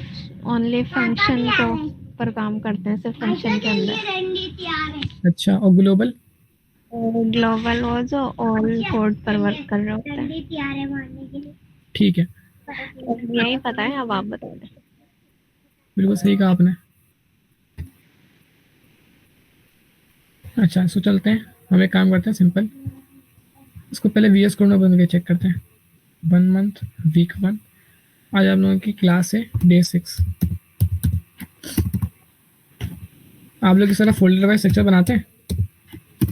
ओनली फंक्शन को पर काम करते हैं, सिर्फ फंक्शन के अंदर। अच्छा, और ग्लोबल? ग्लोबल वो जो ऑल कोड पर वर्क कर रहे होते हैं। ठीक है, यही पता है, अब आप बता दें। बिल्कुल सही कहा आपने। अच्छा, सो चलते हैं, हम एक काम करते हैं सिंपल, इसको पहले VS कोड में बन के चेक करते हैं। 1 मंथ, वीक 1, आज आप लोगों की क्लास है डे 6। आप लोग इस तरह फोल्डर वाइज स्ट्रक्चर बनाते हैं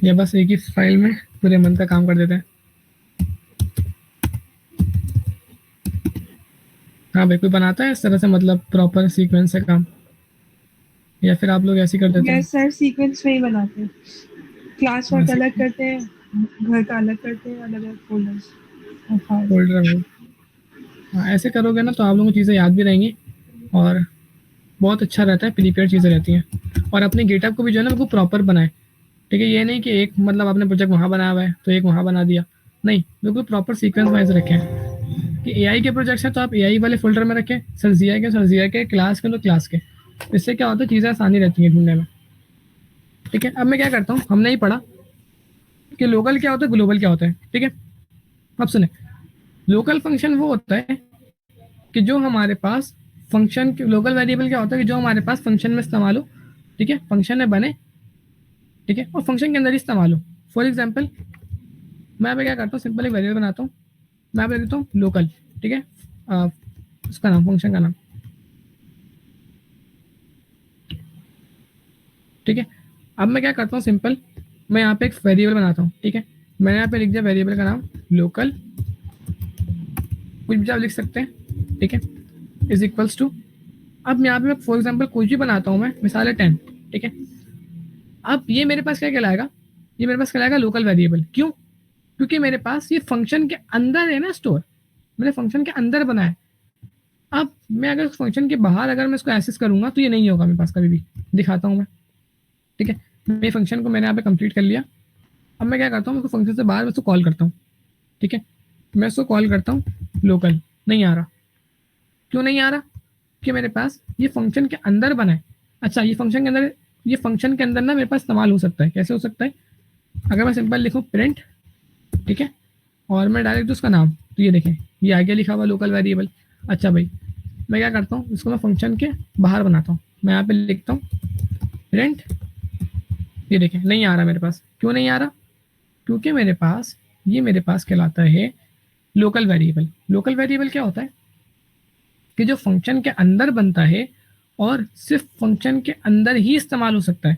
या बस एक ही फाइल में पूरे मंथ का काम कर देते हैं? हाँ भाई, कोई बनाता है इस तरह से, मतलब प्रॉपर सीक्वेंस से काम, या फिर आप लोग ऐसे ही कर देते हैं? यस सर, सीक्वेंस में ही बनाते हैं। क्लास वर्क हाँ, अलग करते हैं, घर का अलग करते हैं, अलग अलग फोल्डर्स और फाइल। फोल्डर। हाँ, ऐसे करोगे ना तो आप लोगों को चीज़ें याद भी रहेंगी और बहुत अच्छा रहता है, प्रिपेयर चीज़ें रहती हैं। और अपने गेटअप को भी जो है ना बिल्कुल प्रॉपर बनाए, ठीक है? ये नहीं कि एक मतलब आपने प्रोजेक्ट वहाँ बनाया हुआ है तो एक वहाँ बना दिया, नहीं, बिल्कुल प्रॉपर सीक्वेंस वाइज रखें। कि AI के प्रोजेक्ट्स हैं तो आप AI वाले फोल्डर में रखें, सर के, क्लास के तो क्लास के। इससे क्या होता है, चीज़ें आसानी रहती हैं ढूंढने में। ठीक है, अब मैं क्या करता हूँ, हमने ही पढ़ा कि लोकल क्या होता है, ग्लोबल क्या होता है, ठीक है? अब सुने, लोकल फंक्शन वो होता है कि जो हमारे पास फंक्शन के, लोकल वेरिएबल क्या होता है कि जो हमारे पास फंक्शन में इस्तेमाल हो, ठीक है, फंक्शन में बने, ठीक है, और फंक्शन के अंदर ही इस्तेमाल हो। फॉर एग्जाम्पल, मैं यहाँ पे क्या करता हूँ, सिंपल एक वेरिएबल बनाता हूँ, मैं यहाँ पे देता हूँ लोकल, ठीक है, उसका नाम, फंक्शन का नाम, ठीक है। अब मैं क्या करता हूँ, सिंपल मैं यहाँ पे एक वेरिएबल बनाता हूँ, ठीक है, मैंने यहाँ पे लिख दिया वेरिएबल का नाम लोकल, कुछ भी आप लिख सकते हैं, ठीक है, इज इक्वल्स टू, अब यहाँ पे मैं फॉर एग्जाम्पल कुछ भी बनाता हूँ, मैं मिसाल है 10, ठीक है। अब ये मेरे पास क्या कहलाएगा, ये मेरे पास कहलाएगा लोकल वेरिएबल। क्यों? क्योंकि मेरे पास ये फंक्शन के अंदर है ना स्टोर, मैंने फंक्शन के अंदर बनाया है। अब मैं अगर फंक्शन के बाहर अगर मैं इसको एक्सेस करूंगा तो ये नहीं होगा मेरे पास कभी भी। दिखाता हूँ मैं, ठीक है, मेरे फंक्शन को मैंने यहाँ पे कंप्लीट कर लिया। अब मैं क्या करता हूँ, उसको फंक्शन से बाहर मैं उसको कॉल करता हूँ, ठीक है, मैं उसको कॉल करता हूँ लोकल, नहीं आ रहा। क्यों नहीं आ रहा? कि मेरे पास ये फंक्शन के अंदर बना है। अच्छा, ये फंक्शन के अंदर, ये फंक्शन के अंदर ना मेरे पास इस्तेमाल हो सकता है। कैसे हो सकता है? अगर मैं सिंपल लिखूँ प्रिंट, ठीक है, और मैं डायरेक्ट उसका नाम, तो ये देखें ये आगे लिखा हुआ लोकल वेरिएबल। अच्छा भाई, मैं क्या करता हूँ, इसको मैं फंक्शन के बाहर बनाता हूँ, मैं यहाँ पे लिखता हूँ प्रिंट, ये देखें नहीं आ रहा मेरे पास। क्यों नहीं आ रहा? क्योंकि मेरे पास, ये मेरे पास कहलाता है लोकल वेरिएबल। लोकल वेरिएबल क्या होता है कि जो फंक्शन के अंदर बनता है और सिर्फ फंक्शन के अंदर ही इस्तेमाल हो सकता है,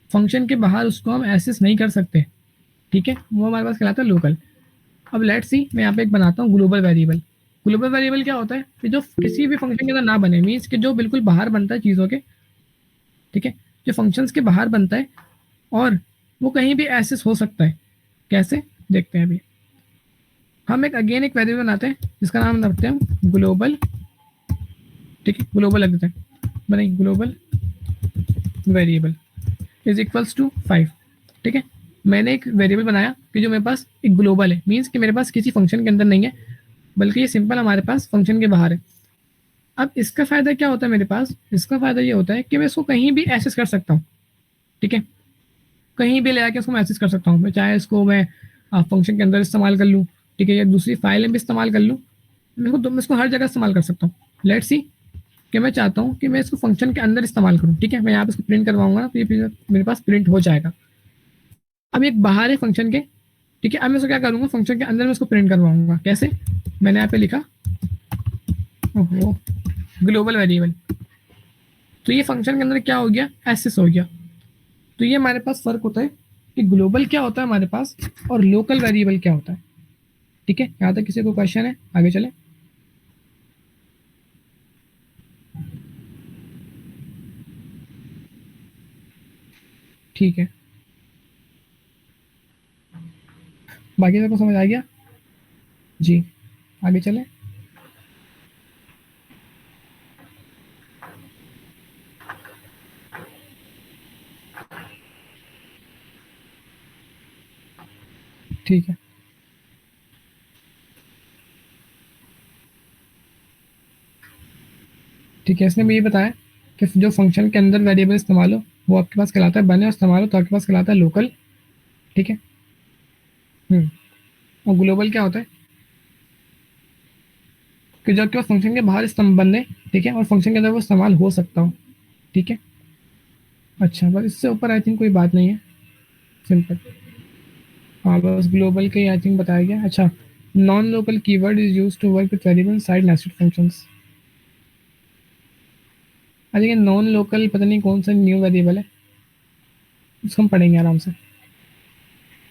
फंक्शन के बाहर उसको हम एक्सेस नहीं कर सकते, ठीक है, वो हमारे पास कहलाता है लोकल। अब लेट्स सी, मैं यहाँ पे एक बनाता हूँ ग्लोबल वेरिएबल। ग्लोबल वेरिएबल क्या होता है कि जो किसी भी फंक्शन के अंदर ना बने, मीन्स कि जो बिल्कुल बाहर बनता है चीज़ों के, ठीक है, जो फंक्शंस के बाहर बनता है और वो कहीं भी एक्सेस हो सकता है। कैसे, देखते हैं अभी। हम एक अगेन एक वेरिएबल बनाते हैं जिसका नाम रखते हैं ग्लोबल, ठीक है, ग्लोबल रख देते हैं, बने global variable is equals to 5, ठीक है। मैंने एक वेरिएबल बनाया कि जो मेरे पास एक ग्लोबल है, मीन्स कि मेरे पास किसी फंक्शन के अंदर नहीं है, बल्कि ये सिंपल हमारे पास फंक्शन के बाहर है। अब इसका फ़ायदा क्या होता है मेरे पास, इसका फ़ायदा ये होता है कि मैं इसको कहीं भी एक्सेस कर सकता हूँ, ठीक है, कहीं भी ले आके इसको मैं एक्सेस कर सकता हूँ। मैं चाहे इसको मैं फंक्शन के अंदर इस्तेमाल कर लूँ, ठीक है, या दूसरी फाइल में भी इस्तेमाल कर लूँ, मैं इसको हर जगह इस्तेमाल कर सकता हूँ। लेट्स सी कि मैं चाहता हूँ कि मैं इसको फंक्शन के अंदर इस्तेमाल करूँ, ठीक है, मैं यहाँ पे इसको प्रिंट करवाऊंगा ना तो ये मेरे पास प्रिंट हो जाएगा। अब एक बाहर है फंक्शन के, ठीक है, अब मैं इसको क्या करूँगा, फंक्शन के अंदर मैं इसको प्रिंट करवाऊंगा। कैसे? मैंने यहाँ पे लिखा ओहो ग्लोबल वेरिएबल, तो ये फंक्शन के अंदर क्या हो गया, एक्सेस हो गया। तो ये हमारे पास फ़र्क होता है कि ग्लोबल क्या होता है हमारे पास और लोकल वेरिएबल क्या होता है, ठीक है। यहाँ तक किसी को क्वेश्चन है? आगे चले। ठीक है, बाकी सबको समझ आ गया जी? आगे चले। ठीक है, ठीक है, इसने भी ये बताया कि जो फंक्शन के अंदर वेरिएबल इस्तेमाल हो वो आपके पास कहलाता है बने, और इस्तेमाल हो तो आपके पास कहलाता है लोकल, ठीक है। और ग्लोबल क्या होता है? कि जो कि फंक्शन के बाहर स्तंभ है, ठीक है, और फंक्शन के अंदर वो इस्तेमाल हो सकता हो, ठीक है। अच्छा, बस इससे ऊपर आई थिंक कोई बात नहीं है, सिंपल। हाँ, बस ग्लोबल के आई थिंक बताया गया। अच्छा, non local keyword is use to work with variable side nested functions. I think non local पता नहीं कौन सा न्यू वेरिएबल है, उसको हम पढ़ेंगे आराम से।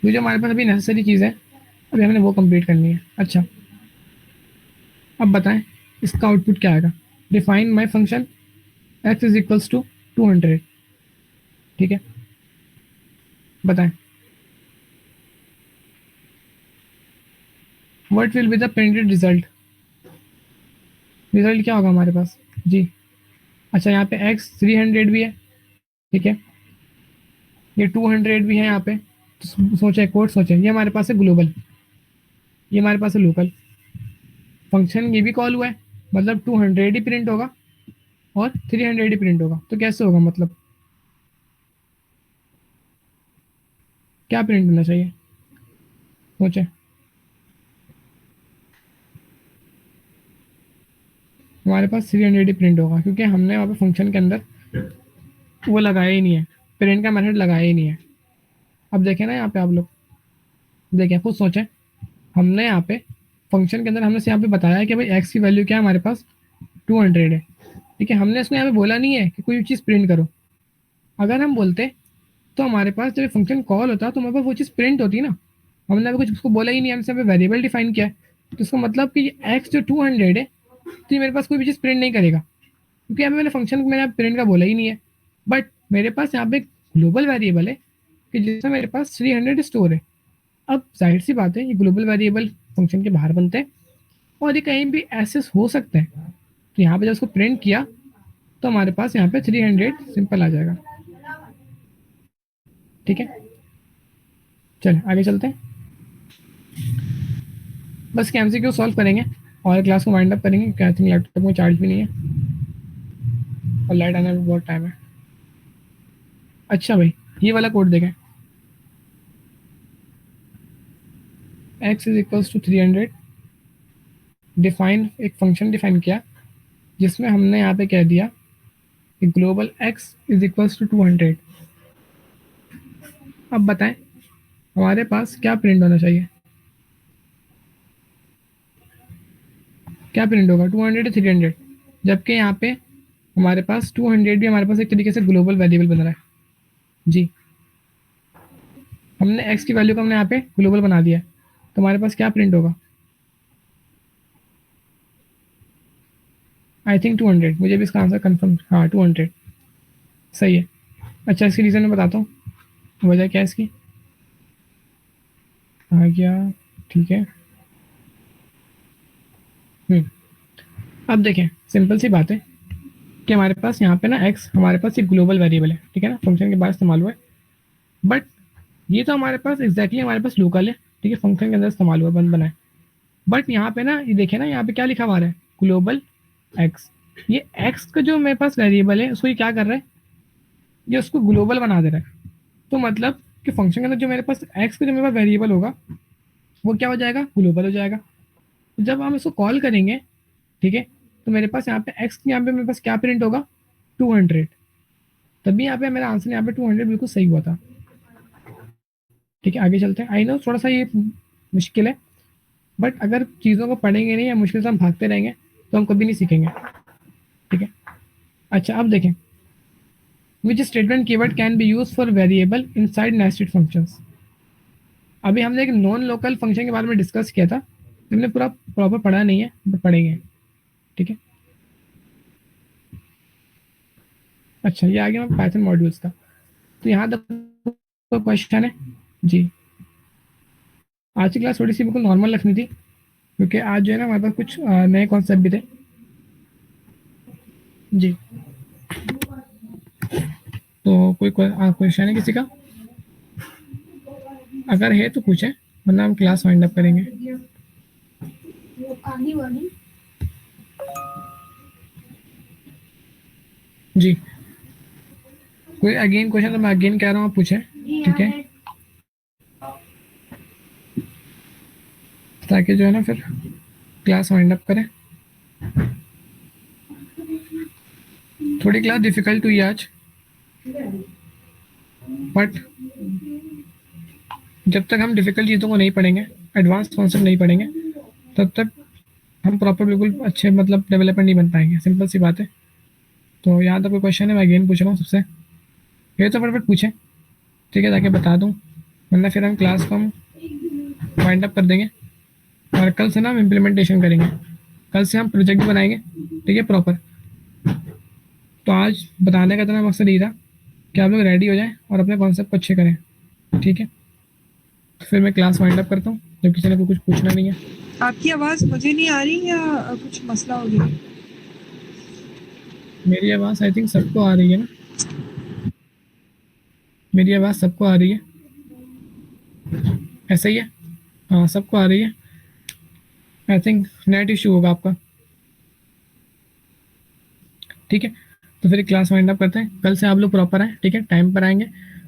ये जो हमारे पास अभी नेसेसरी चीज़ है, अभी हमने वो कंप्लीट करनी है। अच्छा, अब बताएं इसका आउटपुट क्या आएगा। Define my function x is equals to 200, ठीक है, बताएं what will be the printed result. Result क्या होगा हमारे पास जी। अच्छा, यहाँ पे एक्स 300 भी है, ठीक है, ये 200 भी है यहाँ पे। तो सोचे कोड सोचे, ये हमारे पास है ग्लोबल, ये हमारे पास है लोकल। फंक्शन ये भी कॉल हुआ है, मतलब 200 ही प्रिंट होगा और 300 ही प्रिंट होगा। तो कैसे होगा, मतलब क्या प्रिंट होना चाहिए, सोचे। हमारे पास 300 ही प्रिंट होगा, क्योंकि हमने वहाँ पे फंक्शन के अंदर वो लगाया ही नहीं है, प्रिंट का मेथड लगाया ही नहीं है। अब देखें ना यहाँ पे आप लोग, देखें खुद सोचें, हमने यहाँ पे फंक्शन के अंदर हमने से यहाँ पे बताया कि भाई एक्स की वैल्यू क्या है हमारे पास 200 है, ठीक है। हमने इसको यहाँ पे बोला नहीं है कि कोई चीज़ प्रिंट करो। अगर हम बोलते तो हमारे पास जब फंक्शन कॉल होता तो हमारे पास वो चीज़ प्रिंट होती ना। हमने अभी कुछ उसको बोला ही नहीं, हमसे यहाँ पे वेरिएबल डिफाइन किया है, तो इसका मतलब कि एक्स जो 200 है तो ये मेरे पास कोई भी चीज़ प्रिंट नहीं करेगा, क्योंकि यहाँ पे मैंने फंक्शन मैंने प्रिंट का बोला ही नहीं है। बट मेरे पास यहाँ पे ग्लोबल वेरिएबल है कि जिसमें मेरे पास 300 स्टोर है। अब जाहिर सी बात है ये ग्लोबल वेरिएबल फंक्शन के बाहर बनते हैं और ये कहीं भी एक्सेस हो सकते हैं। तो यहाँ पे जब उसको प्रिंट किया तो हमारे पास यहाँ पे 300 सिंपल आ जाएगा, ठीक है। चल आगे चलते हैं, बस के एमसीक्यू सॉल्व करेंगे और क्लास को वाइंड अप करेंगे, क्योंकि आई थिंक लैपटॉप में चार्ज भी नहीं है और लाइट आने में बहुत टाइम है। अच्छा भाई, ये वाला कोड देखें, x is equals to 300, define एक फंक्शन डिफाइन किया जिसमें हमने यहाँ पे कह दिया कि global x is equals to 200। अब बताएं हमारे पास क्या प्रिंट होना चाहिए, क्या प्रिंट होगा 200 300, जबकि यहाँ पे हमारे पास 200 भी हमारे पास एक तरीके से ग्लोबल वेरिएबल बन रहा है जी। हमने x की वैल्यू को हमने यहाँ पे ग्लोबल बना दिया, तो हमारे पास क्या प्रिंट होगा, आई थिंक 200। मुझे भी इसका आंसर कंफर्म, हाँ 200 सही है। अच्छा, इसकी रीज़न मैं बताता हूँ, वजह क्या है इसकी, आ गया, ठीक है। अब देखें सिंपल सी बात है कि हमारे पास यहाँ पे ना x हमारे पास एक ग्लोबल वेरिएबल है, ठीक है ना, फंक्शन के बाद इस्तेमाल हुआ है। बट ये तो हमारे पास एग्जैक्टली हमारे पास लोकल है, ठीक है, फंक्शन के अंदर इस्तेमाल हुआ, बंद बना है। बट यहाँ पे ना ये देखें ना, यहाँ पे क्या लिखा हुआ है, ग्लोबल x। ये x का जो मेरे पास वेरिएबल है उसको ये क्या कर रहा है, ये उसको ग्लोबल बना दे रहा है। तो मतलब कि फंक्शन के अंदर जो मेरे पास x का जो मेरे पास वेरिएबल होगा वो क्या हो जाएगा, ग्लोबल हो जाएगा। जब हम इसको कॉल करेंगे, ठीक है, तो मेरे पास यहाँ पे x यहाँ पे मेरे पास क्या प्रिंट होगा 200। तभी यहाँ पे मेरा आंसर यहाँ पे 200 बिल्कुल सही हुआ था, ठीक है। आगे चलते हैं, आई नो थोड़ा सा ये मुश्किल है, बट अगर चीज़ों को पढ़ेंगे नहीं या मुश्किल से हम भागते रहेंगे तो हम कभी नहीं सीखेंगे, ठीक है। अच्छा, अब देखें which statement keyword can be use for variable inside nested functions. अभी हमने एक नॉन लोकल फंक्शन के बारे में डिस्कस किया था, हमने पूरा प्रॉपर पढ़ा नहीं है, बट पढ़ेंगे, ठीक है। अच्छा, ये आ गया पाइथन मॉड्यूल्स का। तो यहाँ तक क्वेश्चन है जी। आज की क्लास थोड़ी सी बिल्कुल नॉर्मल रखनी थी, क्योंकि आज जो है ना हमारे पास कुछ नए कॉन्सेप्ट भी थे जी। तो कोई क्वेश्चन है किसी का, अगर है तो पूछें, वरना हम क्लास वाइंड अप करेंगे। जी, कोई अगेन क्वेश्चन तो मैं अगेन कह रहा हूँ, आप पूछें, ठीक है, ताकि जो है ना फिर क्लास वाइंड अप करें। थोड़ी क्लास डिफिकल्ट हुई आज, बट जब तक हम डिफिकल्ट चीज़ों को नहीं पढ़ेंगे, एडवांस कॉन्सेप्ट नहीं पढ़ेंगे, तब तक हम प्रॉपर बिल्कुल अच्छे मतलब डेवलपर नहीं बन पाएंगे। सिंपल सी बात है। तो यहाँ तक कोई क्वेश्चन है, मैं अगेन पूछ रहा हूँ सबसे, ये तो फटाफट पूछें, ठीक है, ताकि बता दूँ, वरना फिर हम क्लास को हम वाइंड अप कर देंगे और कल से ना हम इम्प्लीमेंटेशन करेंगे। कल से हम प्रोजेक्ट बनाएंगे, ठीक है, प्रॉपर। तो आज बताने का इतना मकसद यही था कि आप लोग रेडी हो जाएं और अपने कॉन्सेप्ट को अच्छे करें, ठीक है। तो फिर मैं क्लास वाइंड अप करता हूँ, जब किसी ने कोई कुछ पूछना नहीं है। आपकी आवाज मुझे नहीं आ रही या कुछ मसला हो गया? मेरी आवाज़ आई थिंक सबको आ रही है ना, मेरी आवाज़ सबको आ रही है, ऐसा ही है? हाँ, सबको आ रही है। आई थिंक नेट इशू होगा आपका, ठीक है। तो फिर क्लास वाइंड अप करते हैं। कल से आप लोग प्रॉपर आए, ठीक है, टाइम पर आएंगे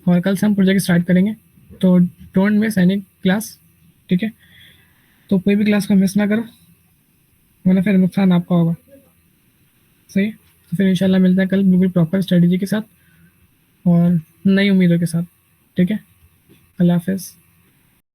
और कल से हम प्रोजेक्ट स्टार्ट करेंगे। तो डोंट मिस एनी क्लास, ठीक है। तो कोई भी क्लास को मिस ना करो, वरना फिर नुकसान आपका होगा, सही है। तो फिर इंशाल्लाह मिलते हैं कल बिल्कुल प्रॉपर स्ट्रेटजी के साथ और नई उम्मीदों के साथ, ठीक है। अल्लाह हाफिज़।